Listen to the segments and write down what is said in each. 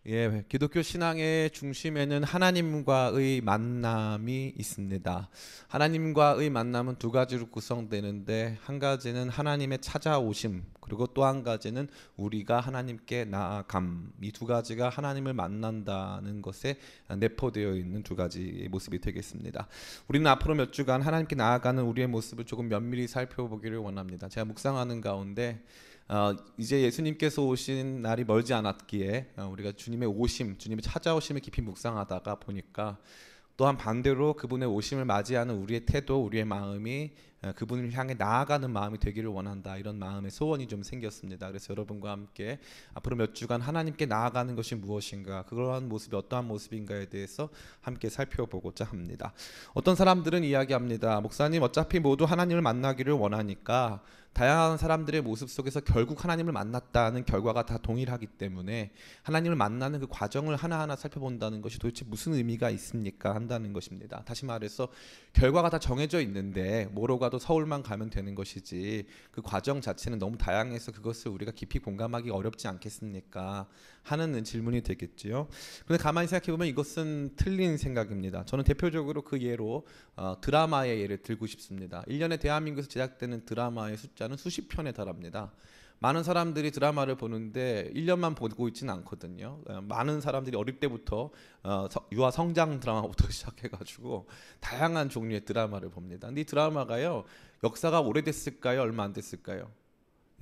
예, 기독교 신앙의 중심에는 하나님과의 만남이 있습니다. 하나님과의 만남은 두 가지로 구성되는데, 한 가지는 하나님의 찾아오심, 그리고 또 한 가지는 우리가 하나님께 나아감. 이 두 가지가 하나님을 만난다는 것에 내포되어 있는 두 가지의 모습이 되겠습니다. 우리는 앞으로 몇 주간 하나님께 나아가는 우리의 모습을 조금 면밀히 살펴보기를 원합니다. 제가 묵상하는 가운데 이제 예수님께서 오신 날이 멀지 않았기에 우리가 주님의 오심, 주님의 찾아오심을 깊이 묵상하다가 보니까, 또한 반대로 그분의 오심을 맞이하는 우리의 태도, 우리의 마음이 그분을 향해 나아가는 마음이 되기를 원한다, 이런 마음의 소원이 좀 생겼습니다. 그래서 여러분과 함께 앞으로 몇 주간 하나님께 나아가는 것이 무엇인가, 그러한 모습이 어떠한 모습인가에 대해서 함께 살펴보고자 합니다. 어떤 사람들은 이야기합니다. 목사님, 어차피 모두 하나님을 만나기를 원하니까 다양한 사람들의 모습 속에서 결국 하나님을 만났다는 결과가 다 동일하기 때문에 하나님을 만나는 그 과정을 하나하나 살펴본다는 것이 도대체 무슨 의미가 있습니까? 한다는 것입니다. 다시 말해서 결과가 다 정해져 있는데 뭐로 가도 서울만 가면 되는 것이지, 그 과정 자체는 너무 다양해서 그것을 우리가 깊이 공감하기 어렵지 않겠습니까? 하는 질문이 되겠지요. 그런데 가만히 생각해보면 이것은 틀린 생각입니다. 저는 대표적으로 그 예로 드라마의 예를 들고 싶습니다. 1년에 대한민국에서 제작되는 드라마의 숫자는 수십 편에 달합니다. 많은 사람들이 드라마를 보는데 1년만 보고 있지는 않거든요. 많은 사람들이 어릴 때부터 유아 성장 드라마부터 시작해가지고 다양한 종류의 드라마를 봅니다. 근데 이 드라마가요, 역사가 오래됐을까요? 얼마 안 됐을까요?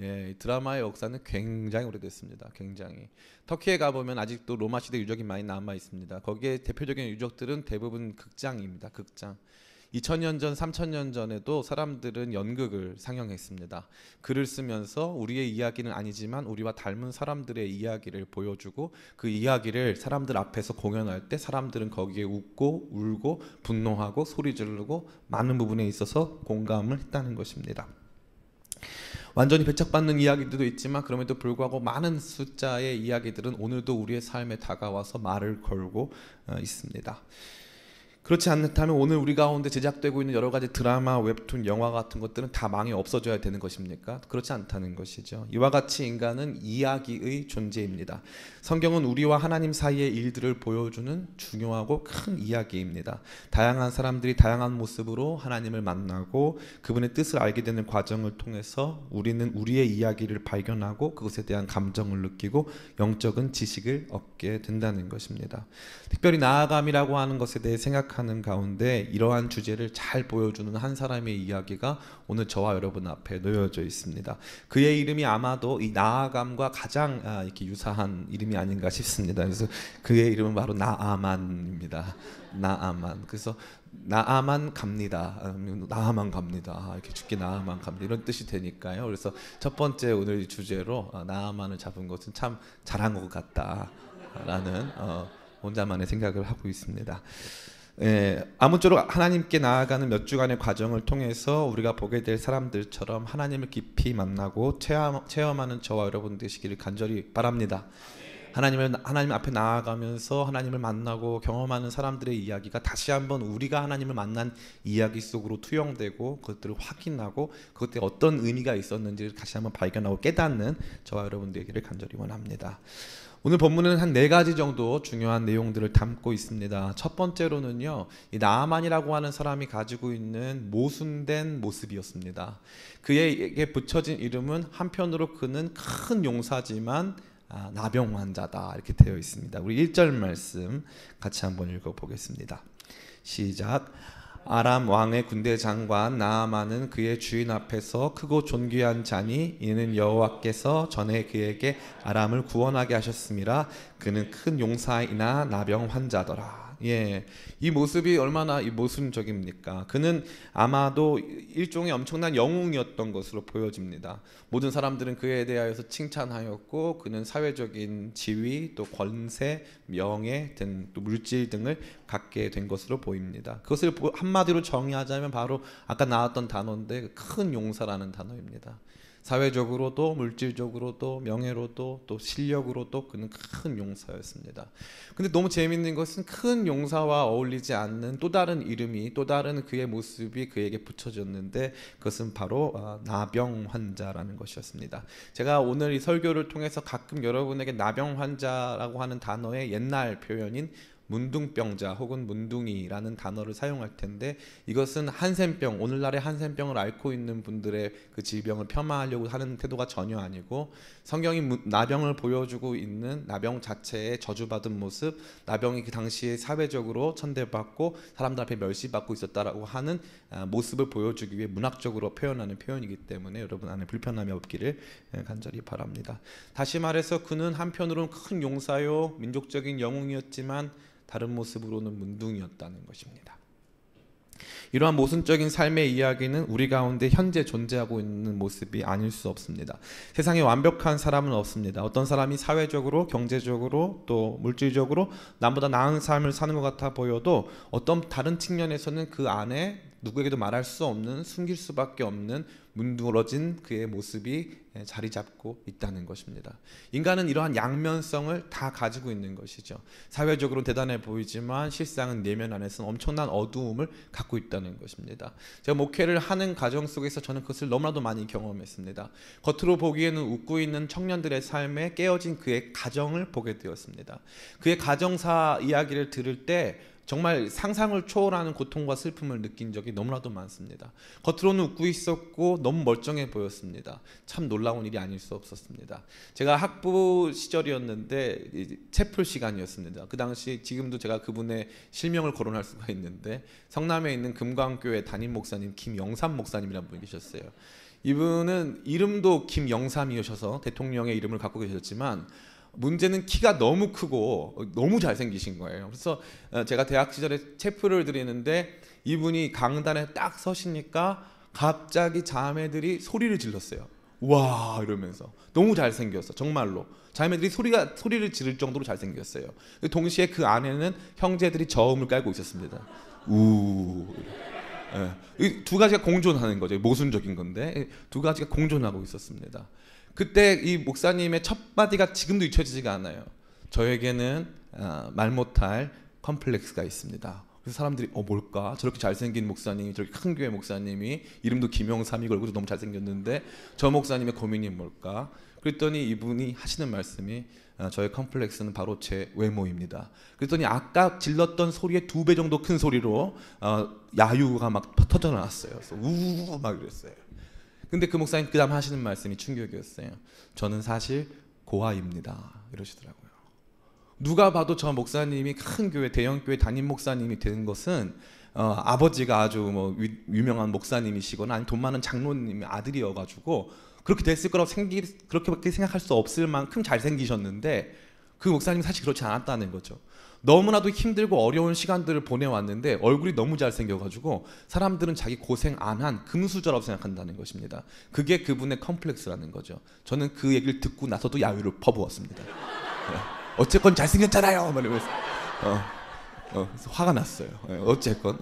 예, 이 드라마의 역사는 굉장히 오래됐습니다. 굉장히. 터키에 가보면 아직도 로마 시대 유적이 많이 남아 있습니다. 거기에 대표적인 유적들은 대부분 극장입니다. 극장. 2000년 전, 3000년 전에도 사람들은 연극을 상영했습니다. 글을 쓰면서 우리의 이야기는 아니지만 우리와 닮은 사람들의 이야기를 보여주고, 그 이야기를 사람들 앞에서 공연할 때 사람들은 거기에 웃고 울고 분노하고 소리 지르고 많은 부분에 있어서 공감을 했다는 것입니다. 완전히 배척받는 이야기들도 있지만 그럼에도 불구하고 많은 숫자의 이야기들은 오늘도 우리의 삶에 다가와서 말을 걸고 있습니다. 그렇지 않다면 오늘 우리 가운데 제작되고 있는 여러 가지 드라마, 웹툰, 영화 같은 것들은 다 망해 없어져야 되는 것입니까? 그렇지 않다는 것이죠. 이와 같이 인간은 이야기의 존재입니다. 성경은 우리와 하나님 사이의 일들을 보여주는 중요하고 큰 이야기입니다. 다양한 사람들이 다양한 모습으로 하나님을 만나고 그분의 뜻을 알게 되는 과정을 통해서 우리는 우리의 이야기를 발견하고 그것에 대한 감정을 느끼고 영적인 지식을 얻게 된다는 것입니다. 특별히 나아감이라고 하는 것에 대해 생각하는 가운데 이러한 주제를 잘 보여주는 한 사람의 이야기가 오늘 저와 여러분 앞에 놓여져 있습니다. 그의 이름이 아마도 이 나아감과 가장 이렇게 유사한 이름이 아닌가 싶습니다. 그래서 그의 이름은 바로 나아만입니다. 나아만. 그래서 나아만 갑니다. 나아만 갑니다. 이렇게 죽게 나아만 갑니다. 이런 뜻이 되니까요. 그래서 첫 번째 오늘 주제로 나아만을 잡은 것은 참 잘한 것 같다라는 혼자만의 생각을 하고 있습니다. 아무쪼록 하나님께 나아가는 몇 주간의 과정을 통해서 우리가 보게 될 사람들처럼 하나님을 깊이 만나고 체험하는 저와 여러분 되시기를 간절히 바랍니다. 하나님 앞에 나아가면서 하나님을 만나고 경험하는 사람들의 이야기가 다시 한번 우리가 하나님을 만난 이야기 속으로 투영되고 그것들을 확인하고 그것에 어떤 의미가 있었는지를 다시 한번 발견하고 깨닫는 저와 여러분 되기를 간절히 원합니다. 오늘 본문은 한 4가지 정도 중요한 내용들을 담고 있습니다. 첫 번째로는요, 이 나아만이라고 하는 사람이 가지고 있는 모순된 모습이었습니다. 그에게 붙여진 이름은 한편으로 그는 큰 용사지만 나병 환자다, 이렇게 되어 있습니다. 우리 1절 말씀 같이 한번 읽어보겠습니다. 시작. 아람 왕의 군대 장관 나아만은 그의 주인 앞에서 크고 존귀한 자니 이는 여호와께서 전에 그에게 아람을 구원하게 하셨음이라. 그는 큰 용사이나 나병 환자더라. 예, 이 모습이 얼마나 모순적입니까? 그는 아마도 일종의 엄청난 영웅이었던 것으로 보여집니다. 모든 사람들은 그에 대하여서 칭찬하였고 그는 사회적인 지위, 또 권세, 명예 등 또 물질 등을 갖게 된 것으로 보입니다. 그것을 한마디로 정의하자면 바로 아까 나왔던 단어인데 큰 용사라는 단어입니다. 사회적으로도 물질적으로도 명예로도 또 실력으로도 그는 큰 용사였습니다. 근데 너무 재미있는 것은 큰 용사와 어울리지 않는 또 다른 이름이, 또 다른 그의 모습이 그에게 붙여졌는데 그것은 바로 나병 환자라는 것이었습니다. 제가 오늘 이 설교를 통해서 가끔 여러분에게 나병 환자라고 하는 단어의 옛날 표현인 문둥병자 혹은 문둥이라는 단어를 사용할 텐데, 이것은 한센병, 오늘날의 한센병을 앓고 있는 분들의 그 질병을 폄하하려고 하는 태도가 전혀 아니고, 성경이 나병을 보여주고 있는 나병 자체의 저주받은 모습, 나병이 그 당시에 사회적으로 천대받고 사람들 앞에 멸시받고 있었다라고 하는 모습을 보여주기 위해 문학적으로 표현하는 표현이기 때문에 여러분 안에 불편함이 없기를 간절히 바랍니다. 다시 말해서 그는 한편으로는 큰 용사요 민족적인 영웅이었지만 다른 모습으로는 문둥이였다는 것입니다. 이러한 모순적인 삶의 이야기는 우리 가운데 현재 존재하고 있는 모습이 아닐 수 없습니다. 세상에 완벽한 사람은 없습니다. 어떤 사람이 사회적으로, 경제적으로, 또 물질적으로 남보다 나은 삶을 사는 것 같아 보여도 어떤 다른 측면에서는 그 안에 누구에게도 말할 수 없는, 숨길 수밖에 없는 문드러진 그의 모습이 자리 잡고 있다는 것입니다. 인간은 이러한 양면성을 다 가지고 있는 것이죠. 사회적으로 대단해 보이지만 실상은 내면 안에서는 엄청난 어두움을 갖고 있다는 것입니다. 제가 목회를 하는 과정 속에서 저는 그것을 너무나도 많이 경험했습니다. 겉으로 보기에는 웃고 있는 청년들의 삶에 깨어진 그의 가정을 보게 되었습니다. 그의 가정사 이야기를 들을 때 정말 상상을 초월하는 고통과 슬픔을 느낀 적이 너무나도 많습니다. 겉으로는 웃고 있었고 너무 멀쩡해 보였습니다. 참 놀라운 일이 아닐 수 없었습니다. 제가 학부 시절이었는데 채플 시간이었습니다. 그 당시, 지금도 제가 그분의 실명을 거론할 수가 있는데, 성남에 있는 금광교회 담임 목사님 김영삼 목사님이라는 분이 계셨어요. 이분은 이름도 김영삼이셔서 대통령의 이름을 갖고 계셨지만 문제는 키가 너무 크고 너무 잘생기신 거예요. 그래서 제가 대학 시절에 체프를 드리는데 이분이 강단에 딱 서시니까 갑자기 자매들이 소리를 질렀어요. 와, 이러면서. 너무 잘생겼어, 정말로. 자매들이 소리를 지를 정도로 잘생겼어요. 동시에 그 안에는 형제들이 저음을 깔고 있었습니다. 우. 이 두 가지가 공존하는 거죠. 모순적인 건데 두 가지가 공존하고 있었습니다. 그때 이 목사님의 첫 마디가 지금도 잊혀지지가 않아요. 저에게는 말 못할 컴플렉스가 있습니다. 그래서 사람들이 뭘까? 저렇게 잘생긴 목사님이, 저렇게 큰 교회 목사님이, 이름도 김영삼이고 얼굴도 너무 잘생겼는데 저 목사님의 고민이 뭘까? 그랬더니 이분이 하시는 말씀이 저의 컴플렉스는 바로 제 외모입니다. 그랬더니 아까 질렀던 소리의 2배 정도 큰 소리로 야유가 막 터져 나왔어요. 그래서 우우 막 이랬어요. 근데 그 목사님 그 다음 하시는 말씀이 충격이었어요. 저는 사실 고아입니다, 이러시더라고요. 누가 봐도 저 목사님이 큰 교회, 대형 교회 담임 목사님이 되는 것은 아버지가 아주 뭐 유명한 목사님이시거나 아니 돈 많은 장로님의 아들이어가지고 그렇게 됐을 거라고 그렇게밖에 생각할 수 없을 만큼 잘생기셨는데, 그 목사님이 사실 그렇지 않았다는 거죠. 너무나도 힘들고 어려운 시간들을 보내왔는데 얼굴이 너무 잘생겨가지고 사람들은 자기 고생 안 한 금수저라고 생각한다는 것입니다. 그게 그분의 컴플렉스라는 거죠. 저는 그 얘기를 듣고 나서도 야유를 퍼부었습니다. 어쨌건 잘생겼잖아요, 이러면서 그래서 화가 났어요. 어쨌건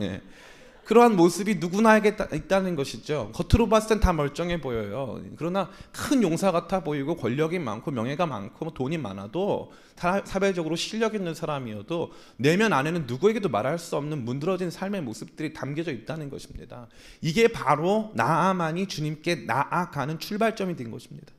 그러한 모습이 누구나에게 있다는 것이죠. 겉으로 봤을 땐 다 멀쩡해 보여요. 그러나 큰 용사 같아 보이고 권력이 많고 명예가 많고 돈이 많아도 사회적으로 실력 있는 사람이어도 내면 안에는 누구에게도 말할 수 없는 문드러진 삶의 모습들이 담겨져 있다는 것입니다. 이게 바로 나아만이 주님께 나아가는 출발점이 된 것입니다.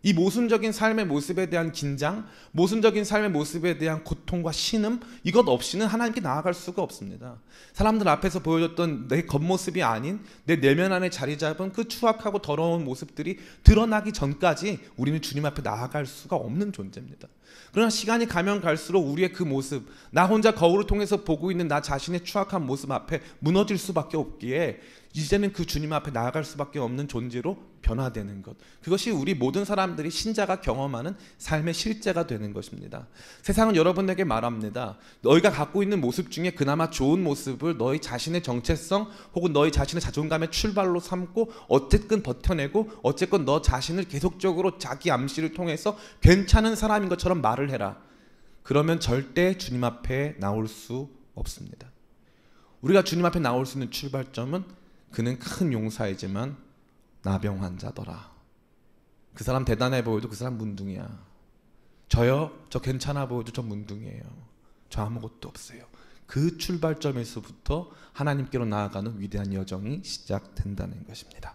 이 모순적인 삶의 모습에 대한 긴장, 모순적인 삶의 모습에 대한 고통과 신음, 이것 없이는 하나님께 나아갈 수가 없습니다. 사람들 앞에서 보여줬던 내 겉모습이 아닌 내 내면 안에 자리 잡은 그 추악하고 더러운 모습들이 드러나기 전까지 우리는 주님 앞에 나아갈 수가 없는 존재입니다. 그러나 시간이 가면 갈수록 우리의 그 모습, 나 혼자 거울을 통해서 보고 있는 나 자신의 추악한 모습 앞에 무너질 수밖에 없기에 이제는 그 주님 앞에 나아갈 수밖에 없는 존재로 변화되는 것, 그것이 우리 모든 사람들이 신자가 경험하는 삶의 실제가 되는 것입니다. 세상은 여러분에게 말합니다. 너희가 갖고 있는 모습 중에 그나마 좋은 모습을 너희 자신의 정체성 혹은 너희 자신의 자존감의 출발로 삼고 어쨌든 버텨내고 어쨌건 너 자신을 계속적으로 자기 암시를 통해서 괜찮은 사람인 것처럼 말을 해라. 그러면 절대 주님 앞에 나올 수 없습니다. 우리가 주님 앞에 나올 수 있는 출발점은 그는 큰 용사이지만 나병 환자더라. 그 사람 대단해 보여도 그 사람 문둥이야. 저요? 저 괜찮아 보여도 저 문둥이에요. 저 아무것도 없어요. 그 출발점에서부터 하나님께로 나아가는 위대한 여정이 시작된다는 것입니다.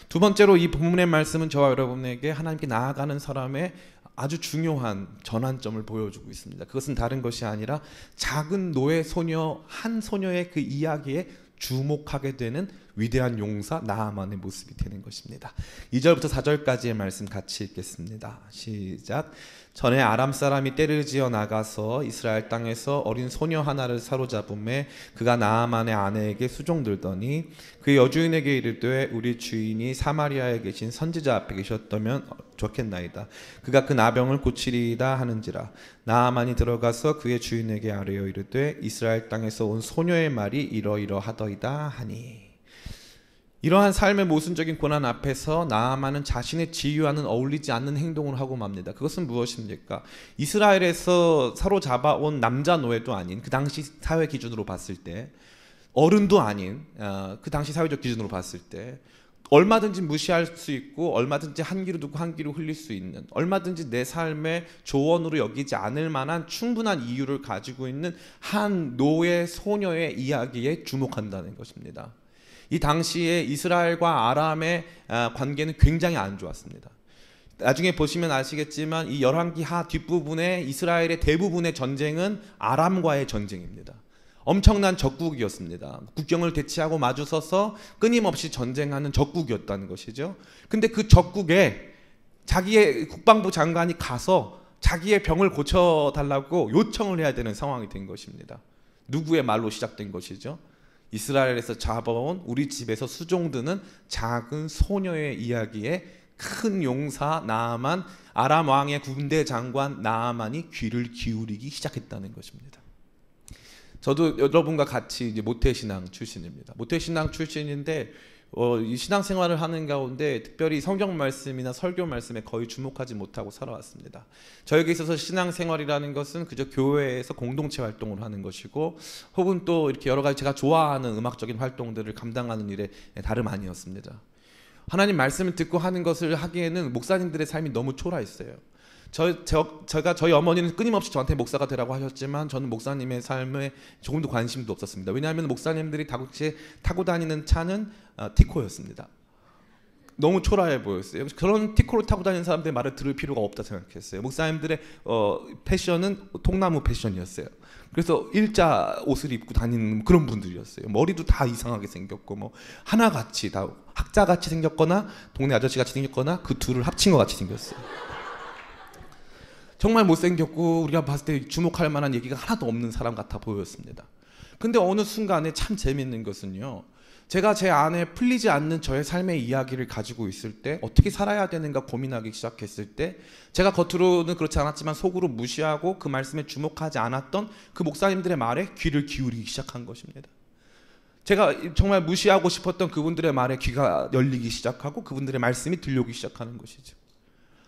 두 번째로 이 본문의 말씀은 저와 여러분에게 하나님께 나아가는 사람의 아주 중요한 전환점을 보여주고 있습니다. 그것은 다른 것이 아니라 작은 노예 소녀 한 소녀의 그 이야기에 주목하게 되는 위대한 용사 나아만의 모습이 되는 것입니다. 2절부터 4절까지의 말씀 같이 읽겠습니다. 시작. 전에 아람 사람이 떼를 지어 나가서 이스라엘 땅에서 어린 소녀 하나를 사로잡음에 그가 나아만의 아내에게 수종들더니 그 여주인에게 이르되 우리 주인이 사마리아에 계신 선지자 앞에 계셨다면 좋겠나이다. 그가 그 나병을 고치리이다 하는지라. 나아만이 들어가서 그의 주인에게 아뢰어 이르되 이스라엘 땅에서 온 소녀의 말이 이러이러하더이다 하니. 이러한 삶의 모순적인 고난 앞에서 나아만은 자신의 지위와는 어울리지 않는 행동을 하고 맙니다. 그것은 무엇입니까? 이스라엘에서 사로잡아온 남자 노예도 아닌, 그 당시 사회 기준으로 봤을 때 어른도 아닌, 그 당시 사회적 기준으로 봤을 때 얼마든지 무시할 수 있고 얼마든지 한 귀로 듣고 한 귀로 흘릴 수 있는, 얼마든지 내 삶의 조언으로 여기지 않을 만한 충분한 이유를 가지고 있는 한 노예 소녀의 이야기에 주목한다는 것입니다. 이 당시에 이스라엘과 아람의 관계는 굉장히 안 좋았습니다. 나중에 보시면 아시겠지만 이 열왕기하 뒷부분에 이스라엘의 대부분의 전쟁은 아람과의 전쟁입니다. 엄청난 적국이었습니다. 국경을 대치하고 마주서서 끊임없이 전쟁하는 적국이었다는 것이죠. 근데 그 적국에 자기의 국방부 장관이 가서 자기의 병을 고쳐달라고 요청을 해야 되는 상황이 된 것입니다. 누구의 말로 시작된 것이죠? 이스라엘에서 잡아온 우리 집에서 수종드는 작은 소녀의 이야기에 큰 용사 나아만, 아람 왕의 군대 장관 나아만이 귀를 기울이기 시작했다는 것입니다. 저도 여러분과 같이 이제 모태신앙 출신입니다. 모태신앙 출신인데 이 신앙생활을 하는 가운데 특별히 성경 말씀이나 설교 말씀에 거의 주목하지 못하고 살아왔습니다. 저에게 있어서 신앙생활이라는 것은 그저 교회에서 공동체 활동을 하는 것이고 혹은 또 이렇게 여러 가지 제가 좋아하는 음악적인 활동들을 감당하는 일에 다름 아니었습니다. 하나님 말씀을 듣고 하는 것을 하기에는 목사님들의 삶이 너무 초라했어요. 제가 저희 어머니는 끊임없이 저한테 목사가 되라고 하셨지만 저는 목사님의 삶에 조금도 관심도 없었습니다. 왜냐하면 목사님들이 당시에 타고 다니는 차는 티코였습니다. 너무 초라해 보였어요. 그런 티코를 타고 다니는 사람들의 말을 들을 필요가 없다 생각했어요. 목사님들의 패션은 통나무 패션이었어요. 그래서 일자 옷을 입고 다니는 그런 분들이었어요. 머리도 다 이상하게 생겼고 뭐 하나같이 다 학자같이 생겼거나 동네 아저씨같이 생겼거나 그 둘을 합친 것 같이 생겼어요. 정말 못생겼고 우리가 봤을 때 주목할 만한 얘기가 하나도 없는 사람 같아 보였습니다. 근데 어느 순간에 참 재밌는 것은요, 제가 제 안에 풀리지 않는 저의 삶의 이야기를 가지고 있을 때 어떻게 살아야 되는가 고민하기 시작했을 때 제가 겉으로는 그렇지 않았지만 속으로 무시하고 그 말씀에 주목하지 않았던 그 목사님들의 말에 귀를 기울이기 시작한 것입니다. 제가 정말 무시하고 싶었던 그분들의 말에 귀가 열리기 시작하고 그분들의 말씀이 들려오기 시작하는 것이죠.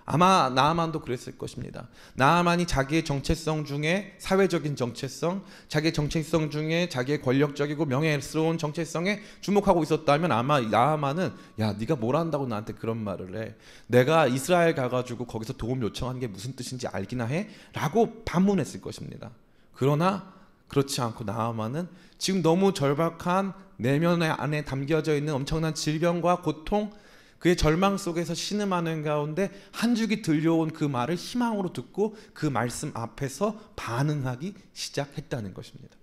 아마 나아만도 그랬을 것입니다. 나아만이 자기의 정체성 중에 사회적인 정체성, 자기의 정체성 중에 자기의 권력적이고 명예스러운 정체성에 주목하고 있었다면 아마 나아만은 야, 네가 뭘 안다고 나한테 그런 말을 해? 내가 이스라엘 가가지고 거기서 도움 요청하는 게 무슨 뜻인지 알기나 해? 라고 반문했을 것입니다. 그러나 그렇지 않고 나아만은 지금 너무 절박한 내면 안에 담겨져 있는 엄청난 질병과 고통, 그의 절망 속에서 신음하는 가운데 한 줄기 들려온 그 말을 희망으로 듣고 그 말씀 앞에서 반응하기 시작했다는 것입니다.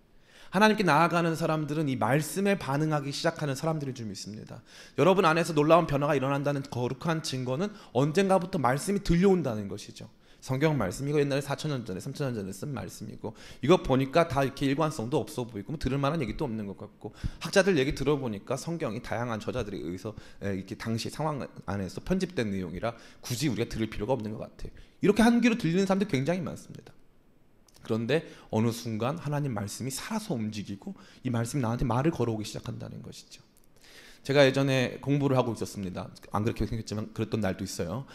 하나님께 나아가는 사람들은 이 말씀에 반응하기 시작하는 사람들이 좀 있습니다. 여러분 안에서 놀라운 변화가 일어난다는 거룩한 증거는 언젠가부터 말씀이 들려온다는 것이죠. 성경 말씀, 이거 옛날에 4,000년 전에 3,000년 전에 쓴 말씀이고 이거 보니까 다 이렇게 일관성도 없어 보이고 뭐 들을 만한 얘기도 없는 것 같고 학자들 얘기 들어보니까 성경이 다양한 저자들에 의해서 이렇게 당시 상황 안에서 편집된 내용이라 굳이 우리가 들을 필요가 없는 것 같아요. 이렇게 한 귀로 들리는 사람들 굉장히 많습니다. 그런데 어느 순간 하나님 말씀이 살아서 움직이고 이 말씀이 나한테 말을 걸어오기 시작한다는 것이죠. 제가 예전에 공부를 하고 있었습니다. 안 그렇게 생겼지만 그랬던 날도 있어요.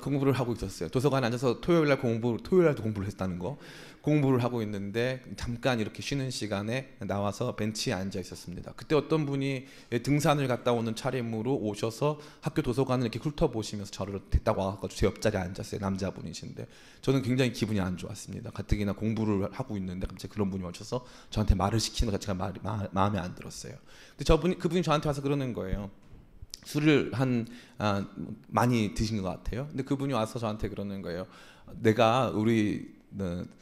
공부를 하고 있었어요. 도서관에 앉아서 토요일날도 공부를 했다는 거. 공부를 하고 있는데 잠깐 이렇게 쉬는 시간에 나와서 벤치에 앉아 있었습니다. 그때 어떤 분이 등산을 갔다 오는 차림으로 오셔서 학교 도서관을 이렇게 훑어보시면서 저를 데리고 와가지고 제 옆자리에 앉았어요. 남자분이신데 저는 굉장히 기분이 안 좋았습니다. 가뜩이나 공부를 하고 있는데 갑자기 그런 분이 오셔서 저한테 말을 시키는 것 자체가 마음에 안 들었어요. 근데 그분이 저한테 와서 그러는 거예요. 술을 많이 드신 것 같아요. 근데 그분이 와서 저한테 그러는 거예요. 내가 우리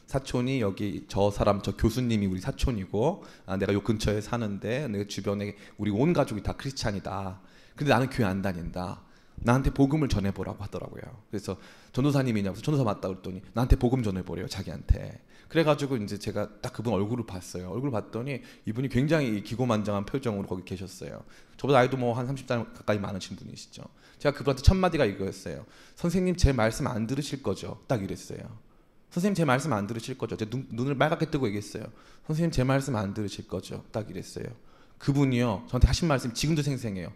사촌이 여기 저 교수님이 우리 사촌이고 내가 요 근처에 사는데 내 주변에 우리 온 가족이 다 크리스찬이다. 근데 나는 교회 안 다닌다. 나한테 복음을 전해보라고 하더라고요. 그래서 전도사님이냐고 전도사 맞다 그랬더니 나한테 복음 전해보래요, 자기한테. 그래가지고 이제 제가 딱 그분 얼굴을 봤어요. 얼굴을 봤더니 이분이 굉장히 기고만장한 표정으로 거기 계셨어요. 저보다 나이도 뭐 한 30살 가까이 많으신 분이시죠. 제가 그분한테 첫 마디가 이거였어요. 선생님 제 말씀 안 들으실 거죠? 딱 이랬어요. 선생님 제 말씀 안 들으실 거죠? 제가 눈을 빨갛게 뜨고 얘기했어요. 선생님 제 말씀 안 들으실 거죠? 딱 이랬어요. 그분이요 저한테 하신 말씀이 지금도 생생해요.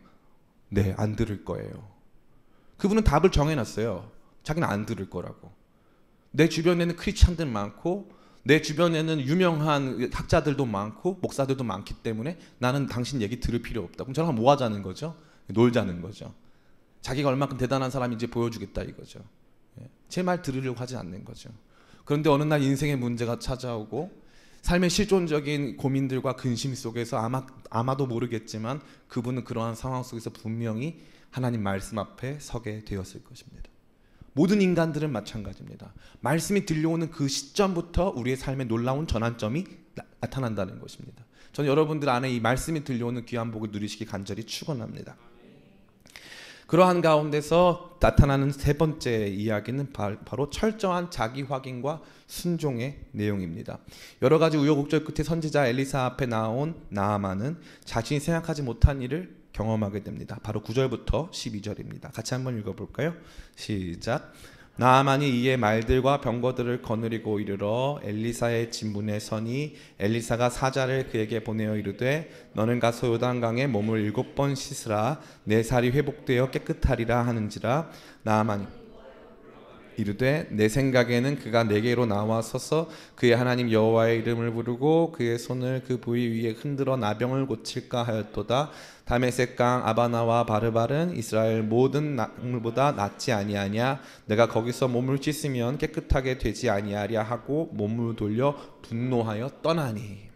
네, 안 들을 거예요. 그분은 답을 정해놨어요. 자기는 안 들을 거라고. 내 주변에는 크리스찬들 많고 내 주변에는 유명한 학자들도 많고 목사들도 많기 때문에 나는 당신 얘기 들을 필요 없다. 그럼 저랑 뭐 하자는 거죠? 놀자는 거죠. 자기가 얼마큼 대단한 사람인지 보여주겠다 이거죠. 제 말 들으려고 하지 않는 거죠. 그런데 어느 날 인생의 문제가 찾아오고 삶의 실존적인 고민들과 근심 속에서 아마도 모르겠지만 그분은 그러한 상황 속에서 분명히 하나님 말씀 앞에 서게 되었을 것입니다. 모든 인간들은 마찬가지입니다. 말씀이 들려오는 그 시점부터 우리의 삶에 놀라운 전환점이 나타난다는 것입니다. 저는 여러분들 안에 이 말씀이 들려오는 귀한 복을 누리시기 간절히 축원합니다. 그러한 가운데서 나타나는 세 번째 이야기는 바로 철저한 자기 확인과 순종의 내용입니다. 여러 가지 우여곡절 끝에 선지자 엘리사 앞에 나온 나아만은 자신이 생각하지 못한 일을 경험하게 됩니다. 바로 9절부터 12절입니다. 같이 한번 읽어볼까요? 시작. 나아만이 이에 말들과 병거들을 거느리고 이르러 엘리사의 진문에 서니 엘리사가 사자를 그에게 보내어 이르되 너는 가서 요단강에 몸을 7번 씻으라 내 살이 회복되어 깨끗하리라 하는지라. 나아만이 이르되 내 생각에는 그가 내게로 나와 서서 그의 하나님 여호와의 이름을 부르고 그의 손을 그 부위 위에 흔들어 나병을 고칠까 하였도다. 다메섹강 아바나와 바르발은 이스라엘 모든 나물보다 낫지 아니하냐. 내가 거기서 몸을 씻으면 깨끗하게 되지 아니하랴 하고 몸을 돌려 분노하여 떠나니.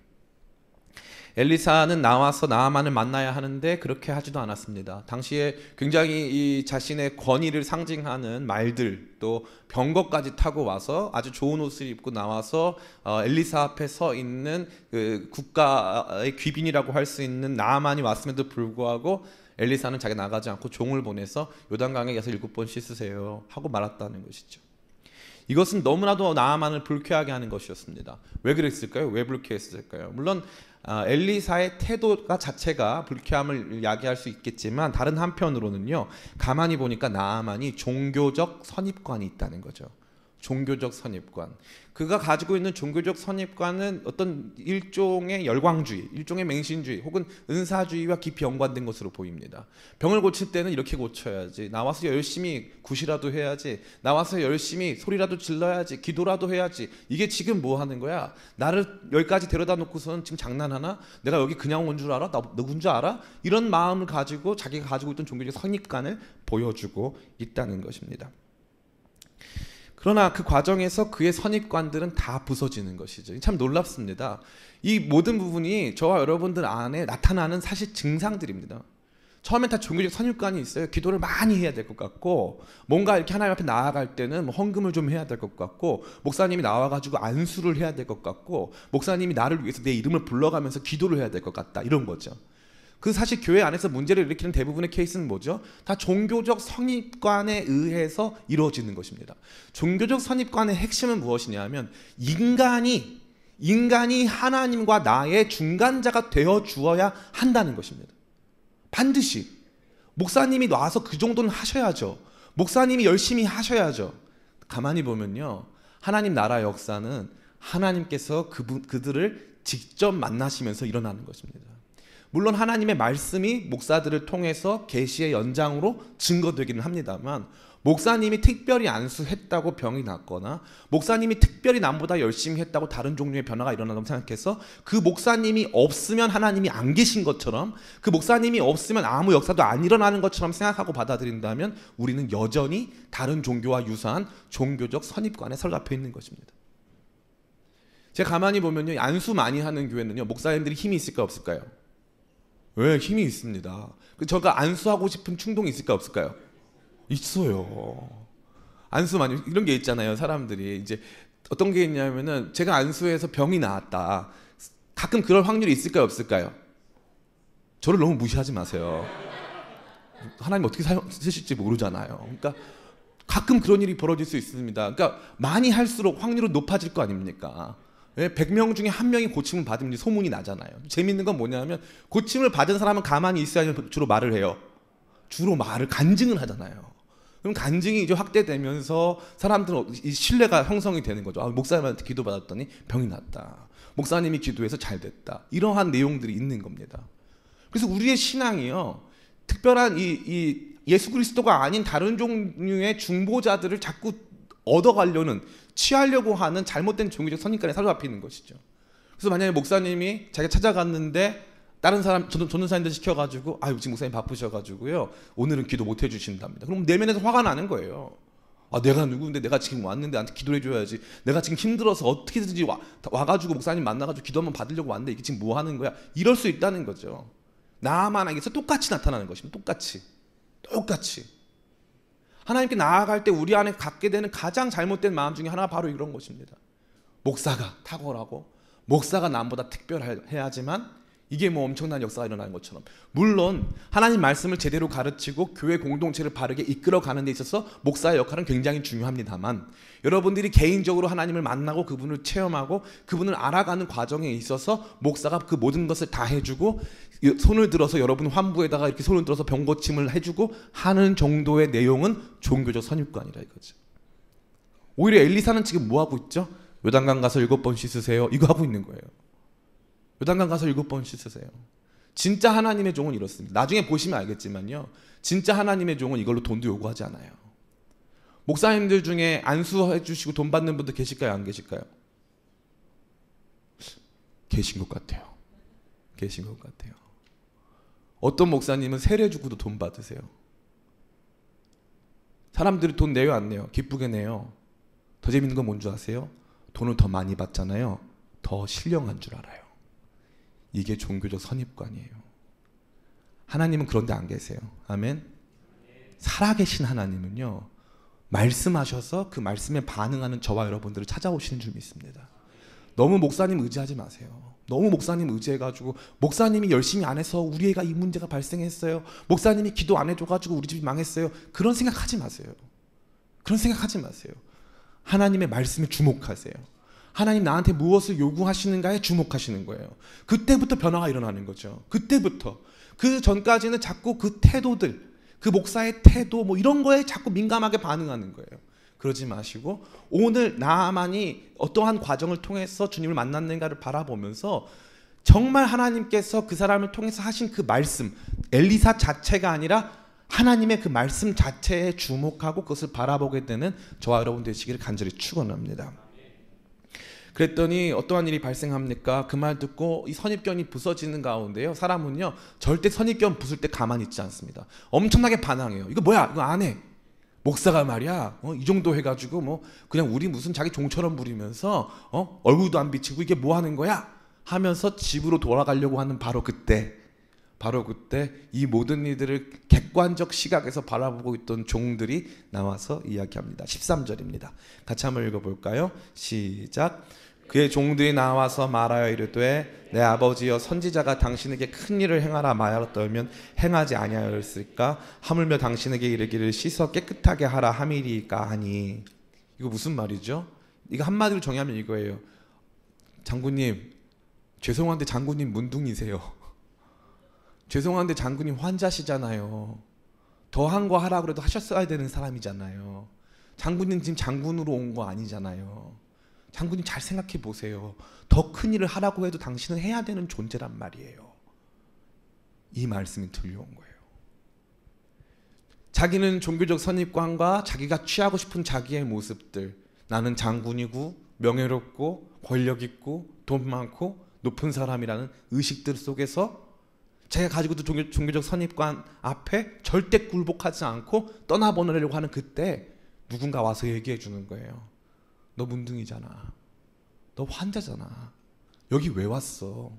엘리사는 나와서 나아만을 만나야 하는데 그렇게 하지도 않았습니다. 당시에 굉장히 이 자신의 권위를 상징하는 말들 또 병거까지 타고 와서 아주 좋은 옷을 입고 나와서 엘리사 앞에 서 있는 그 국가의 귀빈이라고 할 수 있는 나아만이 왔음에도 불구하고 엘리사는 자기 나가지 않고 종을 보내서 요단강에 가서 7번 씻으세요 하고 말았다는 것이죠. 이것은 너무나도 나아만을 불쾌하게 하는 것이었습니다. 왜 그랬을까요? 왜 불쾌했을까요? 물론 엘리사의 태도가 자체가 불쾌함을 야기할 수 있겠지만 다른 한편으로는요, 가만히 보니까 나아만이 종교적 선입관이 있다는 거죠. 종교적 선입관. 그가 가지고 있는 종교적 선입관은 어떤 일종의 열광주의, 일종의 맹신주의 혹은 은사주의와 깊이 연관된 것으로 보입니다. 병을 고칠 때는 이렇게 고쳐야지, 나와서 열심히 굿이라도 해야지, 나와서 열심히 소리라도 질러야지, 기도라도 해야지. 이게 지금 뭐 하는 거야? 나를 여기까지 데려다 놓고서는 지금 장난하나? 내가 여기 그냥 온 줄 알아? 나 누군 줄 알아? 이런 마음을 가지고 자기가 가지고 있던 종교적 선입관을 보여주고 있다는 것입니다. 그러나 그 과정에서 그의 선입관들은 다 부서지는 것이죠. 참 놀랍습니다. 이 모든 부분이 저와 여러분들 안에 나타나는 사실 증상들입니다. 처음엔 다 종교적 선입관이 있어요. 기도를 많이 해야 될 것 같고, 뭔가 이렇게 하나님 앞에 나아갈 때는 뭐 헌금을 좀 해야 될 것 같고, 목사님이 나와가지고 안수를 해야 될 것 같고, 목사님이 나를 위해서 내 이름을 불러가면서 기도를 해야 될 것 같다, 이런 거죠. 그 사실 교회 안에서 문제를 일으키는 대부분의 케이스는 뭐죠? 다 종교적 선입관에 의해서 이루어지는 것입니다. 종교적 선입관의 핵심은 무엇이냐면 인간이 하나님과 나의 중간자가 되어 주어야 한다는 것입니다. 반드시 목사님이 와서 그 정도는 하셔야죠. 목사님이 열심히 하셔야죠. 가만히 보면요, 하나님 나라 역사는 하나님께서 그들을 직접 만나시면서 일어나는 것입니다. 물론 하나님의 말씀이 목사들을 통해서 계시의 연장으로 증거되기는 합니다만, 목사님이 특별히 안수했다고 병이 낫거나 목사님이 특별히 남보다 열심히 했다고 다른 종류의 변화가 일어난다고 생각해서 그 목사님이 없으면 하나님이 안 계신 것처럼, 그 목사님이 없으면 아무 역사도 안 일어나는 것처럼 생각하고 받아들인다면 우리는 여전히 다른 종교와 유사한 종교적 선입관에 사로잡혀 있는 것입니다. 제가 가만히 보면요, 안수 많이 하는 교회는요, 목사님들이 힘이 있을까 없을까요? 왜? 힘이 있습니다. 저가 안수하고 싶은 충동이 있을까 없을까요? 있어요. 안수 많이, 이런 게 있잖아요. 사람들이 이제 어떤 게 있냐면은, 제가 안수해서 병이 나았다. 가끔 그럴 확률이 있을까요 없을까요? 저를 너무 무시하지 마세요. 하나님 어떻게 쓰실지 모르잖아요. 그러니까 가끔 그런 일이 벌어질 수 있습니다. 그러니까 많이 할수록 확률은 높아질 거 아닙니까? 100명 중에 1명이 고침을 받으면 소문이 나잖아요. 재밌는 건 뭐냐면, 고침을 받은 사람은 가만히 있어야 주로 말을 해요. 주로 말을 간증을 하잖아요. 그럼 간증이 이제 확대되면서 사람들은 이 신뢰가 형성이 되는 거죠. 목사님한테 기도받았더니 병이 났다. 목사님이 기도해서 잘 됐다. 이러한 내용들이 있는 겁니다. 그래서 우리의 신앙이요, 특별한 이 예수 그리스도가 아닌 다른 종류의 중보자들을 자꾸 얻어가려는, 취하려고 하는 잘못된 종교적 선입관에 사로잡혀 있는 것이죠. 그래서 만약에 목사님이 자기가 찾아갔는데 다른 사람, 전도사님들 시켜가지고, 지금 목사님 바쁘셔가지고요, 오늘은 기도 못 해주신답니다. 그럼 내면에서 화가 나는 거예요. 내가 누구인데, 내가 지금 왔는데 나한테 기도를 해줘야지. 내가 지금 힘들어서 어떻게든지 와가지고 목사님 만나가지고 기도 한번 받으려고 왔는데 이게 지금 뭐 하는 거야? 이럴 수 있다는 거죠. 나만에게서 똑같이 나타나는 것입니다. 똑같이. 하나님께 나아갈 때 우리 안에 갖게 되는 가장 잘못된 마음 중에 하나가 바로 이런 것입니다. 목사가 탁월하고 목사가 남보다 특별해야지만 이게 뭐 엄청난 역사가 일어나는 것처럼, 물론 하나님 말씀을 제대로 가르치고 교회 공동체를 바르게 이끌어가는 데 있어서 목사의 역할은 굉장히 중요합니다만, 여러분들이 개인적으로 하나님을 만나고 그분을 체험하고 그분을 알아가는 과정에 있어서 목사가 그 모든 것을 다 해주고, 손을 들어서 여러분 환부에다가 이렇게 손을 들어서 병 고침을 해주고 하는 정도의 내용은 종교적 선입관이라 이거죠. 오히려 엘리사는 지금 뭐 하고 있죠? 요단강 가서 7번 씻으세요, 이거 하고 있는 거예요. 요단강 가서 7번 씻으세요. 진짜 하나님의 종은 이렇습니다. 나중에 보시면 알겠지만요, 진짜 하나님의 종은 이걸로 돈도 요구하지 않아요. 목사님들 중에 안수해 주시고 돈 받는 분들 계실까요, 안 계실까요? 계신 것 같아요. 어떤 목사님은 세례 주고도 돈 받으세요. 사람들이 돈 내요 안 내요? 기쁘게 내요. 더 재밌는 건 뭔 줄 아세요? 돈을 더 많이 받잖아요. 더 신령한 줄 알아요. 이게 종교적 선입관이에요. 하나님은 그런데 안 계세요. 아멘. 살아계신 하나님은요, 말씀하셔서 그 말씀에 반응하는 저와 여러분들을 찾아오시는 줄 믿습니다. 너무 목사님 의지하지 마세요. 너무 목사님 의지해가지고, 목사님이 열심히 안 해서 우리 애가 이 문제가 발생했어요, 목사님이 기도 안 해줘가지고 우리 집이 망했어요, 그런 생각하지 마세요. 하나님의 말씀에 주목하세요. 하나님 나한테 무엇을 요구하시는가에 주목하시는 거예요. 그때부터 변화가 일어나는 거죠. 그때부터. 그 전까지는 자꾸 그 태도들, 그 목사의 태도 뭐 이런 거에 자꾸 민감하게 반응하는 거예요. 그러지 마시고, 오늘 나만이 어떠한 과정을 통해서 주님을 만났는가를 바라보면서 정말 하나님께서 그 사람을 통해서 하신 그 말씀, 엘리사 자체가 아니라 하나님의 그 말씀 자체에 주목하고 그것을 바라보게 되는 저와 여러분 되시기를 간절히 축원합니다. 그랬더니 어떠한 일이 발생합니까? 그 말 듣고 이 선입견이 부서지는 가운데요, 사람은요 절대 선입견 부술 때 가만히 있지 않습니다. 엄청나게 반항해요. 이거 뭐야? 이거 안 해. 목사가 말이야, 이 정도 해가지고 뭐 그냥 우리 무슨 자기 종처럼 부리면서 얼굴도 안 비치고 이게 뭐 하는 거야? 하면서 집으로 돌아가려고 하는 바로 그때 이 모든 이들을 객관적 시각에서 바라보고 있던 종들이 나와서 이야기합니다. 13절입니다. 같이 한번 읽어볼까요? 시작. 그의 종들이 나와서 말하여 이르되 내 아버지여, 선지자가 당신에게 큰 일을 행하라 말하였더면 행하지 아니하였을까? 하물며 당신에게 이르기를 씻어 깨끗하게 하라 함이리까 하니. 이거 무슨 말이죠? 이거 한마디로 정의하면 이거예요. 장군님, 죄송한데 장군님 문둥이세요. 죄송한데 장군님 환자시잖아요. 더한 거 하라 그래도 하셨어야 되는 사람이잖아요. 장군님 지금 장군으로 온 거 아니잖아요. 장군님 잘 생각해 보세요. 더 큰 일을 하라고 해도 당신은 해야 되는 존재란 말이에요. 이 말씀이 들려온 거예요. 자기는 종교적 선입관과 자기가 취하고 싶은 자기의 모습들, 나는 장군이고 명예롭고 권력 있고 돈 많고 높은 사람이라는 의식들 속에서 자기가 가지고 있는 종교적 선입관 앞에 절대 굴복하지 않고 떠나보내려고 하는 그때 누군가 와서 얘기해 주는 거예요. 너 문둥이잖아. 너 환자잖아. 여기 왜 왔어?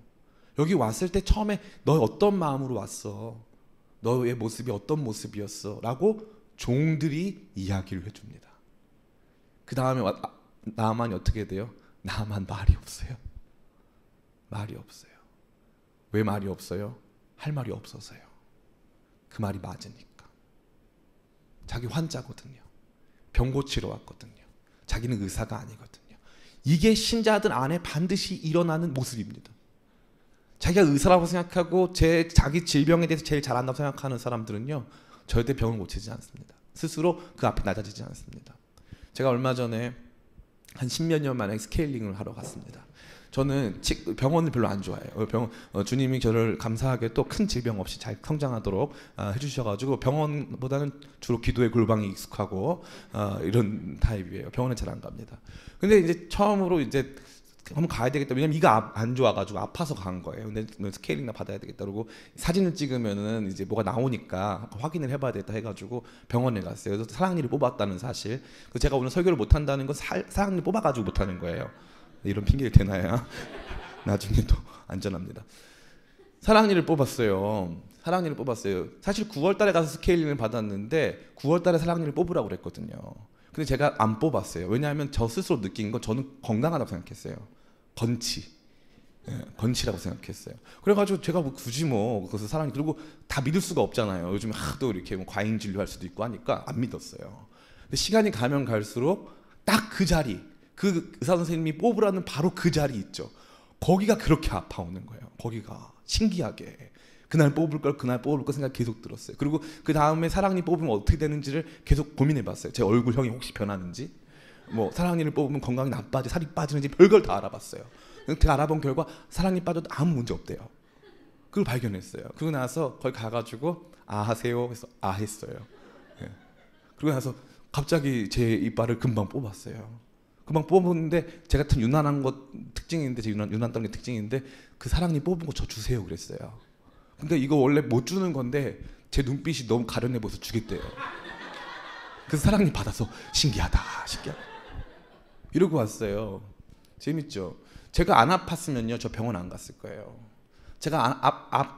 여기 왔을 때 처음에 너 어떤 마음으로 왔어? 너의 모습이 어떤 모습이었어? 라고 종들이 이야기를 해줍니다. 그 다음에 나만이 어떻게 돼요? 나만 말이 없어요. 말이 없어요. 왜 말이 없어요? 할 말이 없어서요. 그 말이 맞으니까. 자기 환자거든요. 병 고치러 왔거든요. 자기는 의사가 아니거든요. 이게 신자들 안에 반드시 일어나는 모습입니다. 자기가 의사라고 생각하고 자기 질병에 대해서 제일 잘한다고 생각하는 사람들은요, 절대 병을 고치지 않습니다. 스스로 그 앞에 낮아지지 않습니다. 제가 얼마 전에 한 10몇 년 만에 스케일링을 하러 갔습니다. 저는 병원을 별로 안 좋아해요. 주님이 저를 감사하게 또 큰 질병 없이 잘 성장하도록 해주셔가지고 병원보다는 주로 기도의 골방이 익숙하고 이런 타입이에요. 병원에 잘 안 갑니다. 근데 이제 처음으로 이제 한번 가야 되겠다. 왜냐면 이가 안 좋아가지고 아파서 간 거예요. 근데 스케일링이나 받아야 되겠다. 그러고 사진을 찍으면은 이제 뭐가 나오니까 확인을 해봐야 되겠다 해가지고 병원에 갔어요. 그래서 사랑니를 뽑았다는 사실. 그래서 제가 오늘 설교를 못 한다는 건 사랑니 뽑아가지고 못 하는 거예요. 이런 핑계를 대나요? 나중에 또 안전합니다. 사랑니를 뽑았어요. 사랑니를 뽑았어요. 사실 9월달에 가서 스케일링을 받았는데 9월달에 사랑니를 뽑으라고 그랬거든요. 근데 제가 안 뽑았어요. 왜냐하면 저 스스로 느낀 건 저는 건강하다고 생각했어요. 건치라고 생각했어요. 그래가지고 제가 뭐 굳이 그래서 사랑니, 그리고 다 믿을 수가 없잖아요. 요즘에 하도 이렇게 과잉 진료할 수도 있고 하니까 안 믿었어요. 근데 시간이 가면 갈수록 딱 그 자리, 그 의사 선생님이 뽑으라는 바로 그 자리 있죠. 거기가 그렇게 아파오는 거예요. 거기가 신기하게 그날 뽑을 걸 생각 계속 들었어요. 그리고 그 다음에 사랑니 뽑으면 어떻게 되는지를 계속 고민해봤어요. 제 얼굴형이 혹시 변하는지, 사랑니를 뽑으면 건강이 나빠지, 살이 빠지는지 별걸 다 알아봤어요. 제가 알아본 결과 사랑니 빠져도 아무 문제 없대요. 그걸 발견했어요. 그러고 나서 거기 가가지고 하세요 해서 했어요. 그러고 나서 갑자기 제 이빨을 금방 뽑았어요. 금방 뽑았는데 제 같은 유난한 것 특징인데, 제 유난던 게 특징인데, 그 사랑니 뽑은 거 저 주세요 그랬어요. 근데 이거 원래 못 주는 건데 제 눈빛이 너무 가련해 보여서 주겠대요. 그래서 사랑니 받아서 신기하다 이러고 왔어요. 재밌죠? 제가 안 아팠으면요 저 병원 안 갔을 거예요. 제가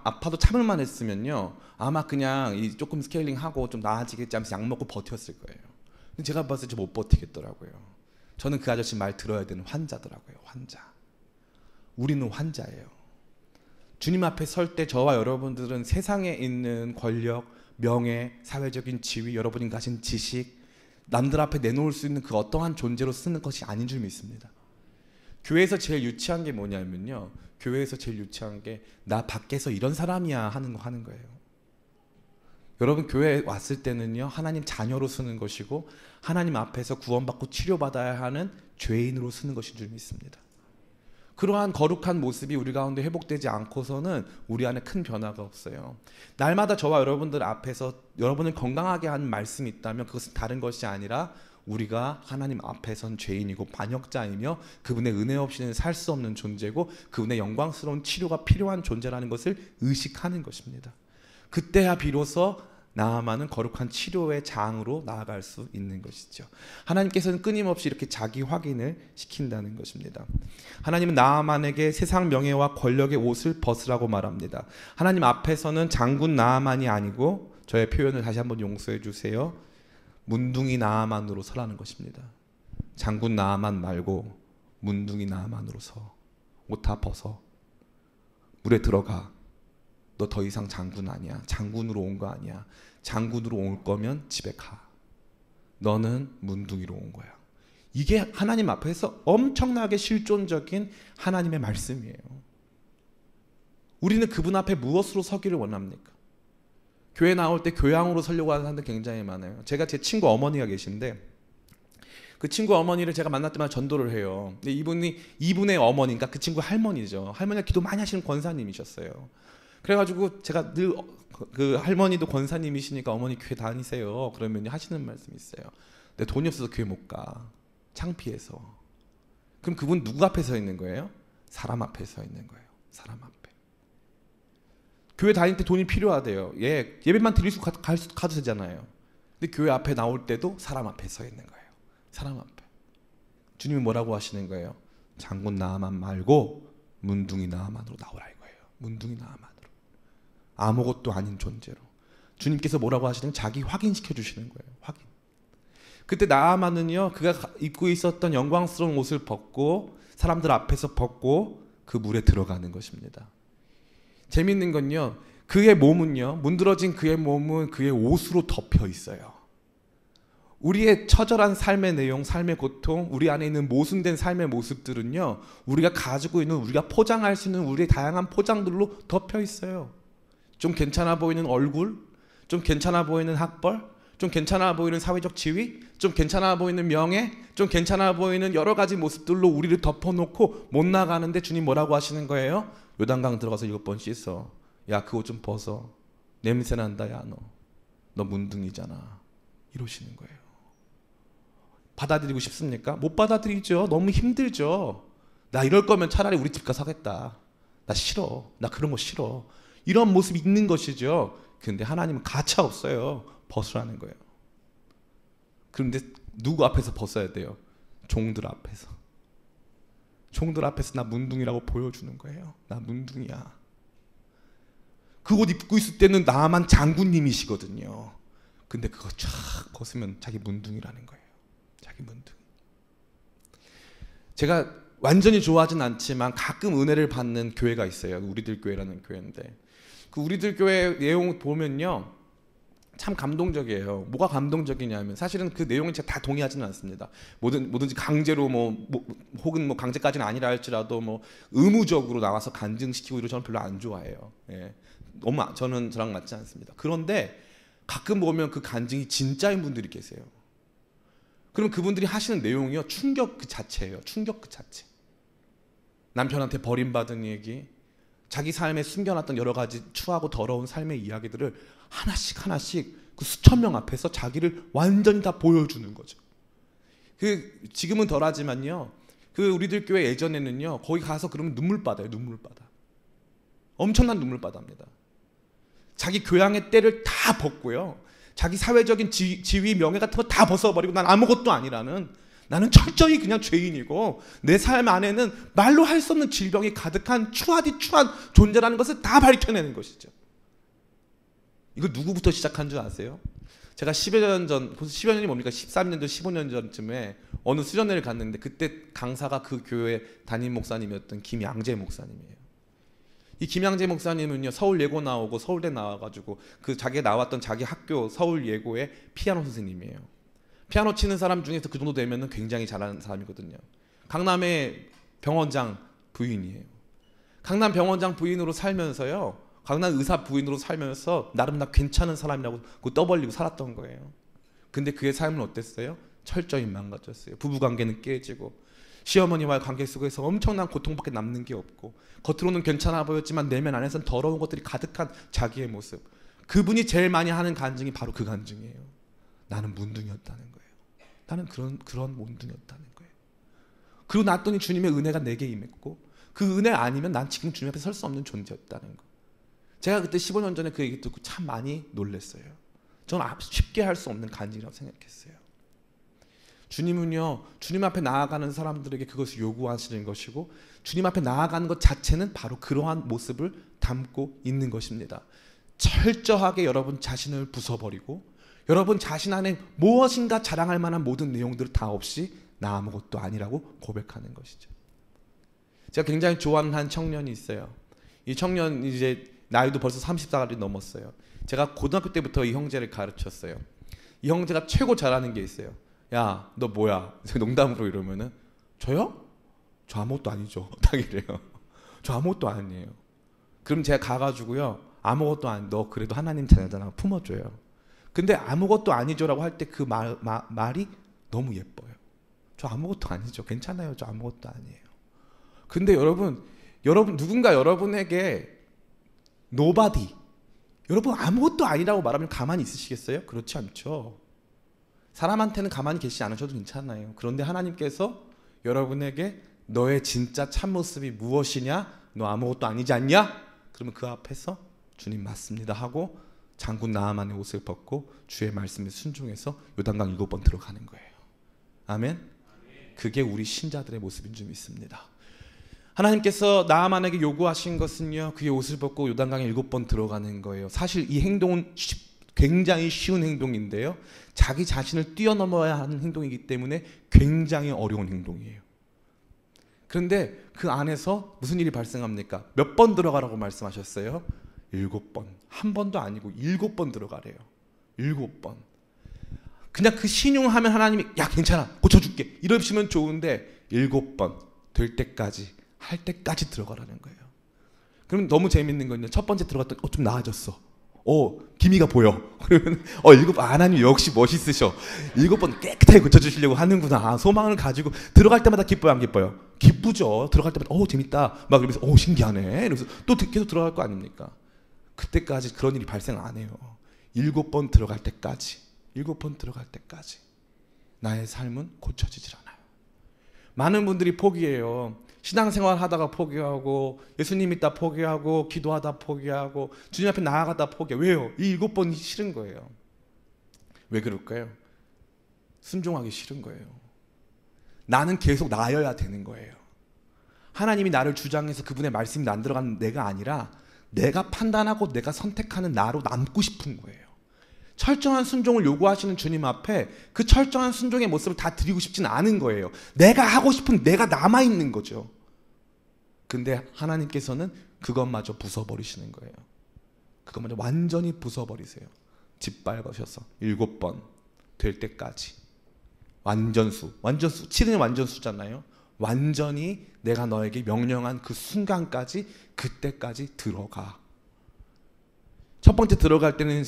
아파도 참을만 했으면요 아마 그냥 조금 스케일링하고 좀 나아지겠지 하면서 약 먹고 버텼을 거예요. 근데 제가 봤을 때 못 버티겠더라고요. 저는 그 아저씨 말 들어야 되는 환자더라고요. 환자. 우리는 환자예요. 주님 앞에 설 때 저와 여러분들은 세상에 있는 권력, 명예, 사회적인 지위, 여러분이 가진 지식, 남들 앞에 내놓을 수 있는 그 어떠한 존재로 쓰는 것이 아닌 줄 믿습니다. 교회에서 제일 유치한 게 뭐냐면요, 교회에서 제일 유치한 게 나 밖에서 이런 사람이야 하는 거예요. 여러분 교회에 왔을 때는요 하나님 자녀로 쓰는 것이고 하나님 앞에서 구원받고 치료받아야 하는 죄인으로 쓰는 것인 줄 믿습니다. 그러한 거룩한 모습이 우리 가운데 회복되지 않고서는 우리 안에 큰 변화가 없어요. 날마다 저와 여러분들 앞에서 여러분을 건강하게 하는 말씀이 있다면 그것은 다른 것이 아니라 우리가 하나님 앞에선 죄인이고 반역자이며 그분의 은혜 없이는 살 수 없는 존재고 그분의 영광스러운 치료가 필요한 존재라는 것을 의식하는 것입니다. 그때야 비로소 나아만은 거룩한 치료의 장으로 나아갈 수 있는 것이죠. 하나님께서는 끊임없이 이렇게 자기 확인을 시킨다는 것입니다. 하나님은 나아만에게 세상 명예와 권력의 옷을 벗으라고 말합니다. 하나님 앞에서는 장군 나아만이 아니고, 저의 표현을 다시 한번 용서해 주세요, 문둥이 나아만으로 서라는 것입니다. 장군 나아만 말고 문둥이 나아만으로 서. 옷 다 벗어. 물에 들어가. 너 더 이상 장군 아니야. 장군으로 온 거 아니야. 장군으로 올 거면 집에 가. 너는 문둥이로 온 거야. 이게 하나님 앞에서 엄청나게 실존적인 하나님의 말씀이에요. 우리는 그분 앞에 무엇으로 서기를 원합니까? 교회 나올 때 교양으로 서려고 하는 사람들 굉장히 많아요. 제가 제 친구 어머니가 계신데 그 친구 어머니를 제가 만날 때마다 전도를 해요. 근데 이분의 어머니, 그러니까 그 친구 할머니죠. 할머니가 기도 많이 하시는 권사님이셨어요. 그래가지고 제가 늘 그 할머니도 권사님이시니까 어머니 교회 다니세요. 그러면 하시는 말씀이 있어요. 내 돈이 없어서 교회 못 가. 창피해서. 그럼 그분 누구 앞에 서 있는 거예요? 사람 앞에 서 있는 거예요. 사람 앞에. 교회 다닐 때 돈이 필요하대요. 예배만 드릴 수 가도 되잖아요. 근데 교회 앞에 나올 때도 사람 앞에 서 있는 거예요. 사람 앞에. 주님이 뭐라고 하시는 거예요? 장군 나아만 말고 문둥이 나아만으로 나오라 이거예요. 문둥이 나아만으로. 아무것도 아닌 존재로. 주님께서 뭐라고 하시는 자기 확인시켜 주시는 거예요. 확인. 그때 나아만은요, 그가 입고 있었던 영광스러운 옷을 벗고 사람들 앞에서 벗고 그 물에 들어가는 것입니다. 재밌는 건요, 그의 몸은요, 문드러진 그의 몸은 그의 옷으로 덮여 있어요. 우리의 처절한 삶의 내용, 삶의 고통, 우리 안에 있는 모순된 삶의 모습들은요, 우리가 가지고 있는, 우리가 포장할 수 있는 우리의 다양한 포장들로 덮여 있어요. 좀 괜찮아 보이는 얼굴, 좀 괜찮아 보이는 학벌, 좀 괜찮아 보이는 사회적 지위, 좀 괜찮아 보이는 명예, 좀 괜찮아 보이는 여러 가지 모습들로 우리를 덮어놓고 못 나가는데 주님 뭐라고 하시는 거예요? 요단강 들어가서 7번 씻어. 야, 그 옷 좀 벗어. 냄새 난다, 야, 너 문둥이잖아. 이러시는 거예요. 받아들이고 싶습니까? 못 받아들이죠. 너무 힘들죠. 나 이럴 거면 차라리 우리 집 가서 하겠다. 나 싫어. 나 그런 거 싫어. 이런 모습이 있는 것이죠. 근데 하나님은 가차 없어요. 벗으라는 거예요. 그런데 누구 앞에서 벗어야 돼요? 종들 앞에서. 종들 앞에서 나 문둥이라고 보여주는 거예요. 나 문둥이야. 그 옷 입고 있을 때는 나만 장군님이시거든요. 근데 그거 쫙 벗으면 자기 문둥이라는 거예요. 자기 문둥이. 제가 완전히 좋아하진 않지만 가끔 은혜를 받는 교회가 있어요. 우리들 교회라는 교회인데, 그 우리들 교회 내용 보면요, 참 감동적이에요. 뭐가 감동적이냐면, 사실은 그 내용은 제가 다 동의하지는 않습니다. 뭐든지 강제로 혹은 강제까지는 아니라 할지라도 의무적으로 나와서 간증시키고 이런 저는 별로 안 좋아해요. 예. 너무 저랑 맞지 않습니다. 그런데 가끔 보면 그 간증이 진짜인 분들이 계세요. 그럼 그분들이 하시는 내용이요, 충격 그 자체예요. 충격 그 자체. 남편한테 버림받은 얘기, 자기 삶에 숨겨놨던 여러 가지 추하고 더러운 삶의 이야기들을 하나씩 그 수천 명 앞에서 자기를 완전히 다 보여주는 거죠. 지금은 덜하지만요, 그 우리들 교회 예전에는요, 거기 가서 그러면 눈물 받아요. 눈물 받아. 엄청난 눈물 받아합니다. 자기 교양의 때를 다 벗고요, 자기 사회적인 지위, 명예 같은 거 다 벗어버리고, 난 아무것도 아니라는, 나는 철저히 그냥 죄인이고 내 삶 안에는 말로 할 수 없는 질병이 가득한 추한 존재라는 것을 다 밝혀내는 것이죠. 이거 누구부터 시작한 줄 아세요? 제가 10여 년 전, 10여 년이 뭡니까? 13년 전, 15년 전쯤에 어느 수련회를 갔는데, 그때 강사가 그 교회 담임 목사님이었던 김양재 목사님이에요. 이 김양재 목사님은요, 서울예고 나오고 서울대 나와가지고 자기가 나왔던 자기 학교 서울예고의 피아노 선생님이에요. 피아노 치는 사람 중에서 그 정도 되면 굉장히 잘하는 사람이거든요. 강남의 병원장 부인이에요. 강남 병원장 부인으로 살면서요, 강남 의사 부인으로 살면서 나름 나 괜찮은 사람이라고 떠벌리고 살았던 거예요. 근데 그의 삶은 어땠어요? 철저히 망가졌어요. 부부관계는 깨지고, 시어머니와의 관계 속에서 엄청난 고통밖에 남는 게 없고, 겉으로는 괜찮아 보였지만 내면 안에서는 더러운 것들이 가득한 자기의 모습. 그분이 제일 많이 하는 간증이 바로 그 간증이에요. 나는 문둥이였다는 거예요. 나는 그런 문둥이였다는 거예요. 그러고 났더니 주님의 은혜가 내게 임했고, 그 은혜 아니면 난 지금 주님 앞에 설 수 없는 존재였다는 거. 제가 그때 15년 전에 그 얘기 듣고 참 많이 놀랐어요. 저는 쉽게 할 수 없는 간증이라고 생각했어요. 주님은요, 주님 앞에 나아가는 사람들에게 그것을 요구하시는 것이고, 주님 앞에 나아가는 것 자체는 바로 그러한 모습을 담고 있는 것입니다. 철저하게 여러분 자신을 부숴버리고, 여러분 자신 안에 무엇인가 자랑할 만한 모든 내용들을 다 없이 나 아무것도 아니라고 고백하는 것이죠. 제가 굉장히 좋아하는 한 청년이 있어요. 이 청년 이제 나이도 벌써 30살이 넘었어요. 제가 고등학교 때부터 이 형제를 가르쳤어요. 이 형제가 최고 잘하는 게 있어요. 야, 너 뭐야? 농담으로 이러면은, 저요? 저 아무것도 아니죠. 딱 이래요. 저 아무것도 아니에요. 그럼 제가 가가지고요, 아무것도 아니, 너 그래도 하나님 자녀잖아, 품어줘요. 근데 아무것도 아니죠라고 할 때 그 말이 너무 예뻐요. 저 아무것도 아니죠. 괜찮아요. 저 아무것도 아니에요. 근데 여러분 누군가 여러분에게 nobody. 여러분 아무것도 아니라고 말하면 가만히 있으시겠어요? 그렇지 않죠. 사람한테는 가만히 계시지 않으셔도 괜찮아요. 그런데 하나님께서 여러분에게 너의 진짜 참모습이 무엇이냐? 너 아무것도 아니지 않냐? 그러면 그 앞에서 주님 맞습니다 하고 장군 나아만의 옷을 벗고 주의 말씀에 순종해서 요단강 7번 들어가는 거예요. 아멘? 그게 우리 신자들의 모습인 줄 믿습니다. 하나님께서 나아만에게 요구하신 것은요, 그의 옷을 벗고 요단강에 7번 들어가는 거예요. 사실 이 행동은 굉장히 쉬운 행동인데요, 자기 자신을 뛰어넘어야 하는 행동이기 때문에 굉장히 어려운 행동이에요. 그런데 그 안에서 무슨 일이 발생합니까? 몇 번 들어가라고 말씀하셨어요? 7번. 한 번도 아니고 7번 들어가래요. 7번. 그냥 그 신용하면 하나님이 야 괜찮아 고쳐줄게 이러시면 좋은데 7번 될 때까지, 할 때까지 들어가라는 거예요. 그럼 너무 재밌는 건요, 첫 번째 들어갔더니 좀 나아졌어. 기미가 보여. 그러면 7번, 하나님 역시 멋있으셔. 7번 깨끗하게 고쳐주시려고 하는구나. 소망을 가지고 들어갈 때마다 기뻐요, 안 기뻐요? 기쁘죠. 들어갈 때마다 재밌다 막 이러면서 신기하네. 그래서 또 계속 들어갈 거 아닙니까? 그때까지 그런 일이 발생 안 해요. 7번 들어갈 때까지, 7번 들어갈 때까지 나의 삶은 고쳐지질 않아요. 많은 분들이 포기해요. 신앙생활 하다가 포기하고, 예수님 믿다 포기하고, 기도하다 포기하고, 주님 앞에 나아가다 포기해요. 왜요? 이 7번이 싫은 거예요. 왜 그럴까요? 순종하기 싫은 거예요. 나는 계속 나아야 되는 거예요. 하나님이 나를 주장해서 그분의 말씀이 안 들어가는 내가 아니라 내가 판단하고 내가 선택하는 나로 남고 싶은 거예요. 철저한 순종을 요구하시는 주님 앞에 그 철저한 순종의 모습을 다 드리고 싶지는 않은 거예요. 내가 하고 싶은 내가 남아있는 거죠. 근데 하나님께서는 그것마저 부숴버리시는 거예요. 그것마저 완전히 부숴버리세요. 짓밟으셔서 7번 될 때까지. 완전수 7은 완전수잖아요. 완전히 내가 너에게 명령한 그 순간까지, 그때까지 들어가. 첫 번째 들어갈 때는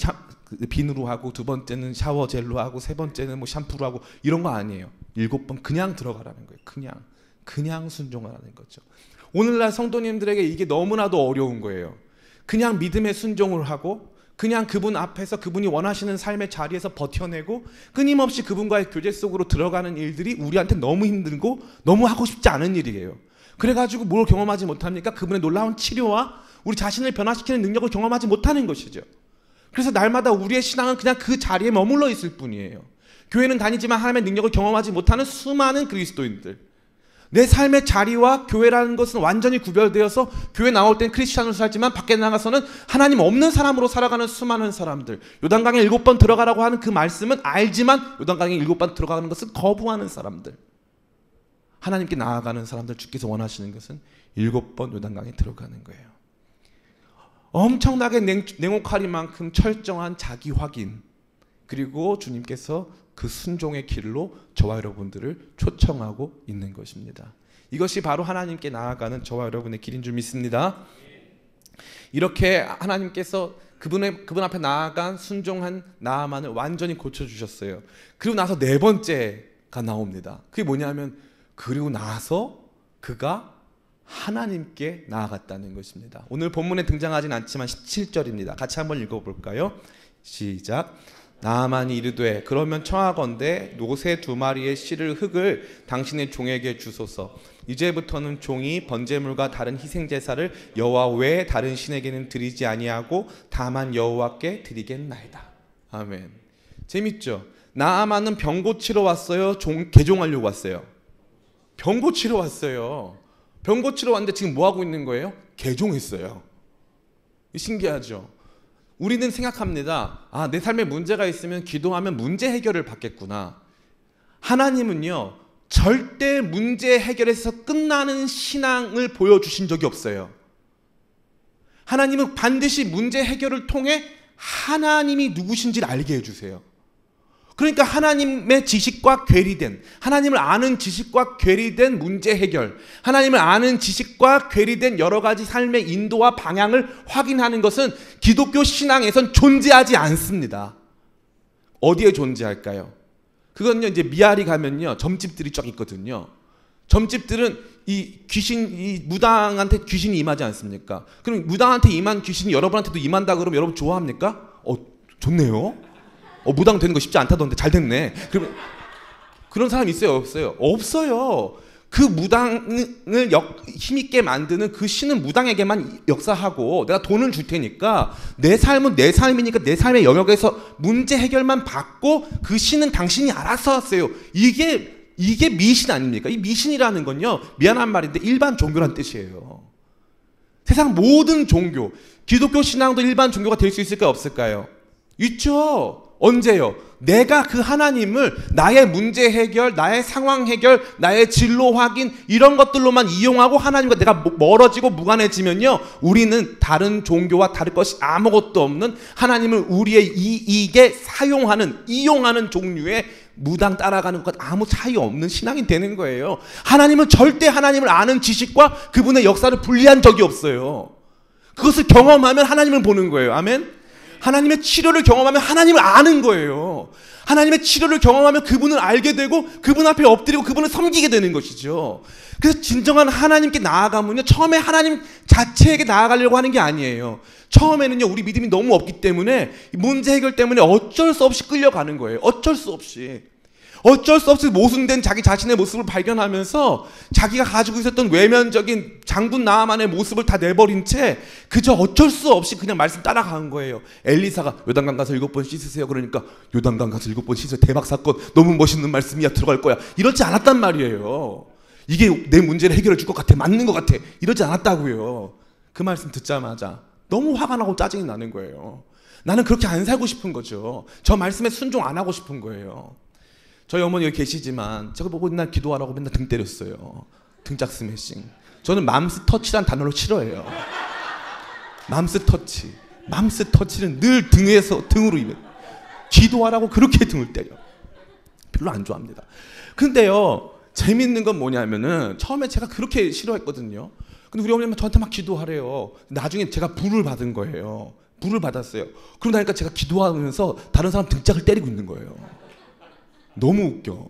비누로 하고, 두 번째는 샤워 젤로 하고, 세 번째는 뭐 샴푸로 하고, 이런 거 아니에요. 7번 그냥 들어가라는 거예요. 그냥 순종하라는 거죠. 오늘날 성도님들에게 이게 너무나도 어려운 거예요. 그냥 믿음의 순종을 하고, 그냥 그분 앞에서 그분이 원하시는 삶의 자리에서 버텨내고, 끊임없이 그분과의 교제 속으로 들어가는 일들이 우리한테 너무 힘들고 너무 하고 싶지 않은 일이에요. 그래가지고 뭘 경험하지 못합니까? 그분의 놀라운 치료와 우리 자신을 변화시키는 능력을 경험하지 못하는 것이죠. 그래서 날마다 우리의 신앙은 그냥 그 자리에 머물러 있을 뿐이에요. 교회는 다니지만 하나님의 능력을 경험하지 못하는 수많은 그리스도인들. 내 삶의 자리와 교회라는 것은 완전히 구별되어서 교회 나올 땐 크리스찬으로 살지만 밖에 나가서는 하나님 없는 사람으로 살아가는 수많은 사람들. 요단강에 7번 들어가라고 하는 그 말씀은 알지만 요단강에 7번 들어가는 것을 거부하는 사람들. 하나님께 나아가는 사람들, 주께서 원하시는 것은 7번 요단강에 들어가는 거예요. 엄청나게 냉혹할 만큼 철저한 자기 확인, 그리고 주님께서 그 순종의 길로 저와 여러분들을 초청하고 있는 것입니다. 이것이 바로 하나님께 나아가는 저와 여러분의 길인 줄 믿습니다. 이렇게 하나님께서 그분 앞에 나아간 순종한 나아만을 완전히 고쳐주셨어요. 그리고 나서 네 번째가 나옵니다. 그게 뭐냐면, 그리고 나서 그가 하나님께 나아갔다는 것입니다. 오늘 본문에 등장하진 않지만 17절입니다. 같이 한번 읽어볼까요? 시작. 나아만이 이르되 그러면 청하건대 노새 2마리의 실을 흙을 당신의 종에게 주소서. 이제부터는 종이 번제물과 다른 희생제사를 여호와 외에 다른 신에게는 드리지 아니하고 다만 여호와께 드리겠나이다. 아멘. 재밌죠? 나아만은 병 고치러 왔어요? 개종하려고 왔어요? 병 고치러 왔어요. 병 고치러 왔는데 지금 뭐 하고 있는 거예요? 개종했어요. 신기하죠? 우리는 생각합니다. 내 삶에 문제가 있으면 기도하면 문제 해결을 받겠구나. 하나님은요, 절대 문제 해결에서 끝나는 신앙을 보여주신 적이 없어요. 하나님은 반드시 문제 해결을 통해 하나님이 누구신지를 알게 해주세요. 그러니까 하나님의 지식과 괴리된, 하나님을 아는 지식과 괴리된 문제 해결, 하나님을 아는 지식과 괴리된 여러 가지 삶의 인도와 방향을 확인하는 것은 기독교 신앙에선 존재하지 않습니다. 어디에 존재할까요? 그건요, 이제 미아리 가면요, 점집들이 쫙 있거든요. 점집들은 이 무당한테 귀신이 임하지 않습니까? 그럼 무당한테 임한 귀신이 여러분한테도 임한다 그러면 여러분 좋아합니까? 좋네요. 무당 되는 거 쉽지 않다던데 잘 됐네. 그런 사람 있어요, 없어요? 없어요. 그 무당을 힘있게 만드는 그 신은 무당에게만 역사하고 내가 돈을 줄 테니까 내 삶은 내 삶이니까 내 삶의 영역에서 문제 해결만 받고 그 신은 당신이 알아서 하세요. 이게 미신 아닙니까? 이 미신이라는 건요, 미안한 말인데 일반 종교란 뜻이에요. 세상 모든 종교, 기독교 신앙도 일반 종교가 될 수 있을까요, 없을까요? 있죠. 언제요? 내가 그 하나님을 나의 문제 해결, 나의 상황 해결, 나의 진로 확인 이런 것들로만 이용하고 하나님과 내가 멀어지고 무관해지면요, 우리는 다른 종교와 다를 것이 아무것도 없는 하나님을 우리의 이익에 이용하는 종류의 무당 따라가는 것 아무 차이 없는 신앙이 되는 거예요. 하나님은 절대 하나님을 아는 지식과 그분의 역사를 분리한 적이 없어요. 그것을 경험하면 하나님을 보는 거예요. 아멘? 하나님의 치료를 경험하면 하나님을 아는 거예요. 하나님의 치료를 경험하면 그분을 알게 되고 그분 앞에 엎드리고 그분을 섬기게 되는 것이죠. 그래서 진정한 하나님께 나아가면요, 처음에 하나님 자체에게 나아가려고 하는 게 아니에요. 처음에는요, 우리 믿음이 너무 없기 때문에 문제 해결 때문에 어쩔 수 없이 끌려가는 거예요. 어쩔 수 없이 모순된 자기 자신의 모습을 발견하면서 자기가 가지고 있었던 외면적인 장군 나아만의 모습을 다 내버린 채 그저 어쩔 수 없이 그냥 말씀 따라간 거예요. 엘리사가 요단강 가서 7번 씻으세요. 그러니까 요단강 가서 7번 씻으세요. 대박 사건, 너무 멋있는 말씀이야, 들어갈 거야. 이러지 않았단 말이에요. 이게 내 문제를 해결해 줄 것 같아, 맞는 것 같아, 이러지 않았다고요. 그 말씀 듣자마자 너무 화가 나고 짜증이 나는 거예요. 나는 그렇게 안 살고 싶은 거죠. 저 말씀에 순종 안 하고 싶은 거예요. 저희 어머니 여기 계시지만 제가 보고 맨날 기도하라고 맨날 등 때렸어요. 등짝 스매싱. 저는 맘스 터치란 단어를 싫어해요. 맘스 터치는 늘 등으로 입어요. 기도하라고 그렇게 등을 때려. 별로 안 좋아합니다. 근데요, 재밌는 건 뭐냐면은 처음에 제가 그렇게 싫어했거든요. 근데 우리 어머니는 저한테 막 기도하래요. 나중에 제가 불을 받은 거예요. 불을 받았어요. 그러고 나니까 제가 기도하면서 다른 사람 등짝을 때리고 있는 거예요. 너무 웃겨.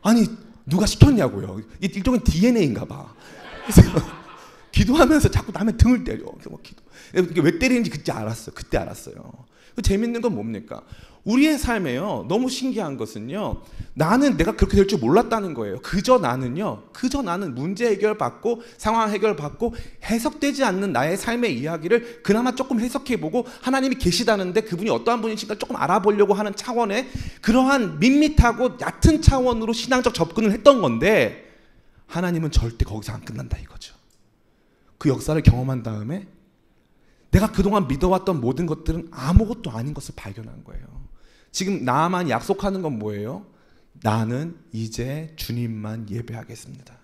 아니, 누가 시켰냐고요. 이게 일종의 DNA인가 봐. 그래서 기도하면서 자꾸 남의 등을 때려. 왜 때리는지 그때 알았어요. 재밌는 건 뭡니까? 우리의 삶에요, 너무 신기한 것은요, 나는 내가 그렇게 될 줄 몰랐다는 거예요. 그저 나는 문제 해결받고 상황 해결받고 해석되지 않는 나의 삶의 이야기를 그나마 조금 해석해보고 하나님이 계시다는데 그분이 어떠한 분이신가 조금 알아보려고 하는 차원의 그러한 밋밋하고 얕은 차원으로 신앙적 접근을 했던 건데, 하나님은 절대 거기서 안 끝난다 이거죠. 그 역사를 경험한 다음에 내가 그동안 믿어왔던 모든 것들은 아무것도 아닌 것을 발견한 거예요. 지금 나만 약속하는 건 뭐예요? 나는 이제 주님만 예배하겠습니다.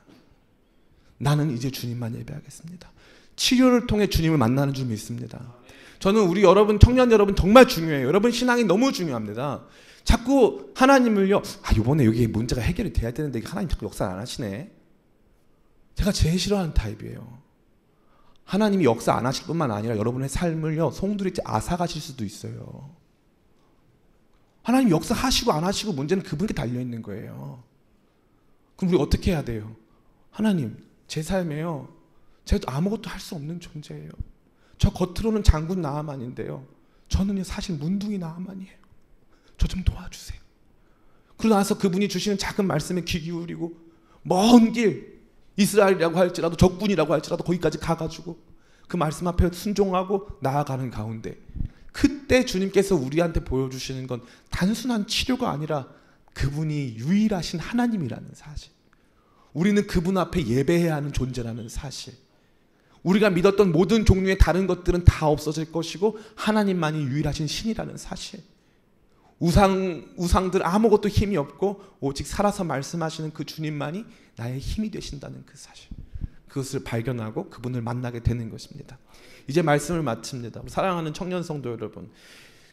치료를 통해 주님을 만나는 줄 믿습니다. 저는 우리 여러분, 청년 여러분 정말 중요해요. 여러분 신앙이 너무 중요합니다. 자꾸 하나님을요, 이번에 여기 문제가 해결이 돼야 되는데 하나님 자꾸 역사 안 하시네. 제가 제일 싫어하는 타입이에요. 하나님이 역사 안 하실 뿐만 아니라 여러분의 삶을요, 송두리째 앗아가실 수도 있어요. 하나님 역사하시고 안 하시고 문제는 그분께 달려있는 거예요. 그럼 우리 어떻게 해야 돼요? 하나님, 제 삶에요, 제가 아무것도 할 수 없는 존재예요. 저 겉으로는 장군 나아만인데요, 저는요 사실 문둥이 나아만이에요. 저 좀 도와주세요. 그러고 나서 그분이 주시는 작은 말씀에 귀 기울이고 먼 길, 이스라엘이라고 할지라도 적군이라고 할지라도 거기까지 가가지고 그 말씀 앞에 순종하고 나아가는 가운데, 그때 주님께서 우리한테 보여주시는 건 단순한 치료가 아니라 그분이 유일하신 하나님이라는 사실, 우리는 그분 앞에 예배해야 하는 존재라는 사실, 우리가 믿었던 모든 종류의 다른 것들은 다 없어질 것이고 하나님만이 유일하신 신이라는 사실, 우상들 아무것도 힘이 없고 오직 살아서 말씀하시는 그 주님만이 나의 힘이 되신다는 그 사실, 그것을 발견하고 그분을 만나게 되는 것입니다. 이제 말씀을 마칩니다. 사랑하는 청년 성도 여러분,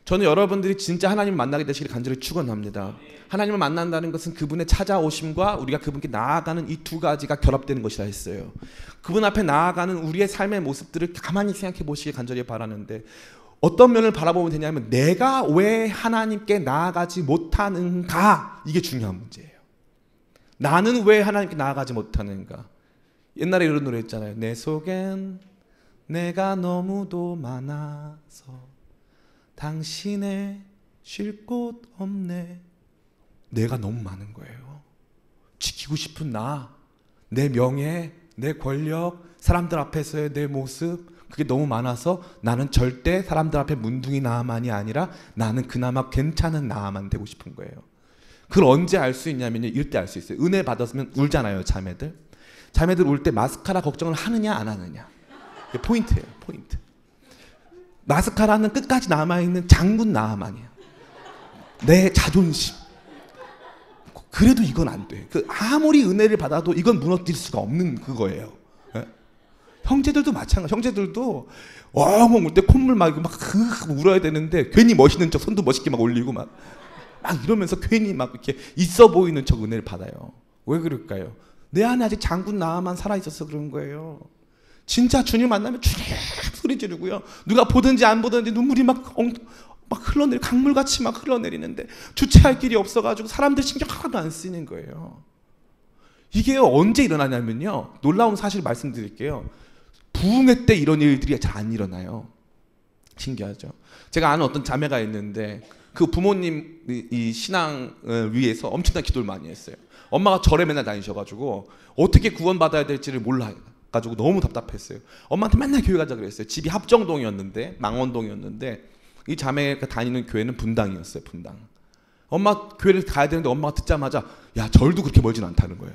저는 여러분들이 진짜 하나님을 만나게 되시길 간절히 축원합니다. 하나님을 만난다는 것은 그분의 찾아오심과 우리가 그분께 나아가는 이 두 가지가 결합되는 것이라 했어요. 그분 앞에 나아가는 우리의 삶의 모습들을 가만히 생각해 보시길 간절히 바라는데, 어떤 면을 바라보면 되냐면 내가 왜 하나님께 나아가지 못하는가, 이게 중요한 문제예요. 나는 왜 하나님께 나아가지 못하는가? 옛날에 이런 노래 있잖아요. 내 속엔 내가 너무도 많아서 당신의 쉴 곳 없네. 내가 너무 많은 거예요. 지키고 싶은 나, 내 명예, 내 권력, 사람들 앞에서의 내 모습, 그게 너무 많아서 나는 절대 사람들 앞에 문둥이 나만이 아니라 나는 그나마 괜찮은 나만 되고 싶은 거예요. 그걸 언제 알 수 있냐면요, 이럴 때 알 수 있어요. 은혜 받았으면 울잖아요, 자매들. 자매들 울 때 마스카라 걱정을 하느냐 안 하느냐, 이게 포인트예요. 포인트. 마스카라는 끝까지 남아있는 장군 나만이야. 내 자존심. 그래도 이건 안 돼. 아무리 은혜를 받아도 이건 무너뜨릴 수가 없는 그거예요. 네? 형제들도 마찬가지. 형제들도 엉엉 울 때 콧물 막 울어야 되는데 괜히 멋있는 척 손도 멋있게 막 올리고 막 이러면서 괜히 막 이렇게 있어 보이는 척 은혜를 받아요. 왜 그럴까요? 내 안에 아직 장군 나만 살아있어서 그런 거예요. 진짜 주님 만나면 주님 소리 지르고요. 누가 보든지 안 보든지 눈물이 막 흘러내리, 강물같이 막 흘러내리는데 주체할 길이 없어가지고 사람들 신경 하나도 안 쓰이는 거예요. 이게 언제 일어나냐면요, 놀라운 사실 말씀드릴게요. 부흥회 때 이런 일들이 잘 안 일어나요. 신기하죠. 제가 아는 어떤 자매가 있는데 그 부모님 이 신앙을 위해서 엄청난 기도를 많이 했어요. 엄마가 절에 맨날 다니셔가지고 어떻게 구원받아야 될지를 몰라가지고 너무 답답했어요. 엄마한테 맨날 교회 가자 그랬어요. 집이 합정동이었는데, 망원동이었는데 이 자매가 다니는 교회는 분당이었어요. 분당. 엄마 교회를 가야 되는데 엄마가 듣자마자 야, 절도 그렇게 멀진 않다는 거예요.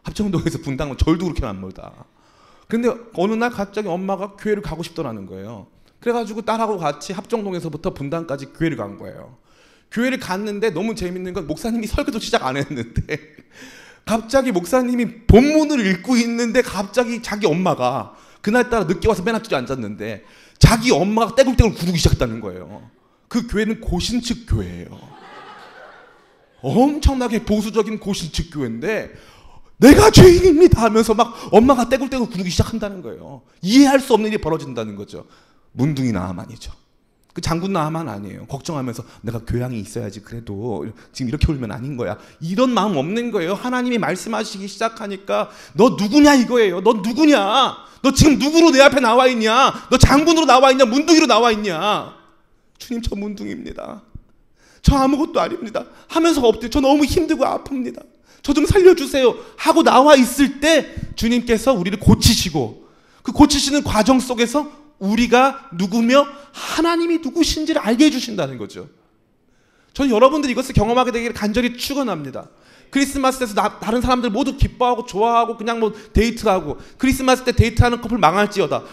합정동에서 분당은 절도 그렇게 안 멀다. 근데 어느 날 갑자기 엄마가 교회를 가고 싶더라는 거예요. 그래가지고 딸하고 같이 합정동에서부터 분당까지 교회를 간 거예요. 교회를 갔는데 너무 재밌는 건 목사님이 설교도 시작 안 했는데 갑자기 목사님이 본문을 읽고 있는데 갑자기 자기 엄마가 그날따라 늦게 와서 맨 앞줄에 앉았는데 자기 엄마가 떼굴떼굴 구르기 시작했다는 거예요. 그 교회는 고신측 교회예요. 엄청나게 보수적인 고신측 교회인데 내가 죄인입니다 하면서 막 엄마가 떼굴떼굴 구르기 시작한다는 거예요. 이해할 수 없는 일이 벌어진다는 거죠. 문둥이 나아만이죠. 그 장군 나아만 아니에요. 걱정하면서 내가 교양이 있어야지, 그래도 지금 이렇게 울면 아닌 거야, 이런 마음 없는 거예요. 하나님이 말씀하시기 시작하니까 너 누구냐 이거예요. 너 누구냐? 너 지금 누구로 내 앞에 나와 있냐? 너 장군으로 나와 있냐? 문둥이로 나와 있냐? 주님, 저 문둥이입니다. 저 아무것도 아닙니다 하면서 엎드려 저 너무 힘들고 아픕니다. 저 좀 살려주세요 하고 나와 있을 때 주님께서 우리를 고치시고, 그 고치시는 과정 속에서 우리가 누구며 하나님이 누구신지를 알게 해주신다는 거죠. 저는 여러분들이 이것을 경험하게 되기를 간절히 축원합니다. 크리스마스 때서 다른 사람들 모두 기뻐하고 좋아하고 그냥 뭐 데이트하고, 크리스마스 때 데이트하는 커플 망할지어다.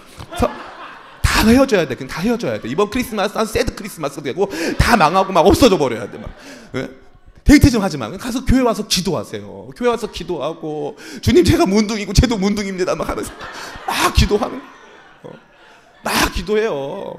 다 헤어져야 돼. 그냥 다 헤어져야 돼. 이번 크리스마스 한 새드 크리스마스 되고 다 망하고 막 없어져 버려야 돼. 막. 네? 데이트 좀 하지 마. 가서 교회 와서 기도하세요. 교회 와서 기도하고 주님, 제가 문둥이고 쟤도 문둥입니다 막 하면서 막 기도하는, 막 기도해요.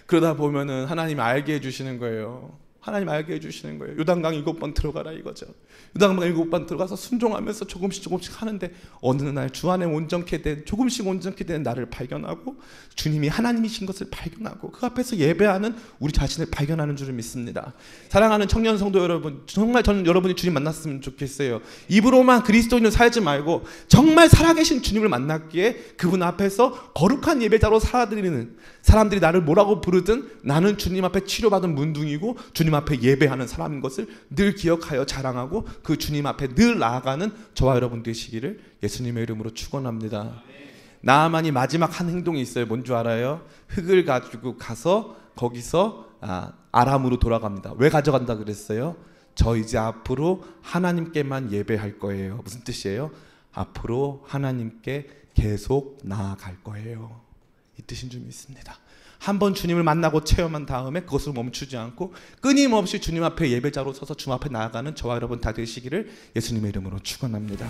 그러다 보면은 하나님 알게 해주시는 거예요. 하나님 알게 해주시는 거예요. 요단강 7번 들어가라 이거죠. 요단강 7번 들어가서 순종하면서 조금씩 하는데 어느 날 주 안에 온전케 된, 조금씩 온전케 된 나를 발견하고 주님이 하나님이신 것을 발견하고 그 앞에서 예배하는 우리 자신을 발견하는 줄을 믿습니다. 사랑하는 청년 성도 여러분, 정말 저는 여러분이 주님 만났으면 좋겠어요. 입으로만 그리스도인을 살지 말고 정말 살아계신 주님을 만났기에 그분 앞에서 거룩한 예배자로 살아드리는, 사람들이 나를 뭐라고 부르든 나는 주님 앞에 치료받은 문둥이고 주님 앞에 예배하는 사람인 것을 늘 기억하여 자랑하고 그 주님 앞에 늘 나아가는 저와 여러분 되시기를 예수님의 이름으로 축원합니다. 나아만이 마지막 한 행동이 있어요. 뭔 줄 알아요? 흙을 가지고 가서 거기서 아람으로 돌아갑니다. 왜 가져간다 그랬어요? 저 이제 앞으로 하나님께만 예배할 거예요. 무슨 뜻이에요? 앞으로 하나님께 계속 나아갈 거예요. 이 뜻인 줄 믿습니다. 한번 주님을 만나고 체험한 다음에 그것을 멈추지 않고 끊임없이 주님 앞에 예배자로 서서 주님 앞에 나아가는 저와 여러분 다 되시기를 예수님의 이름으로 축원합니다.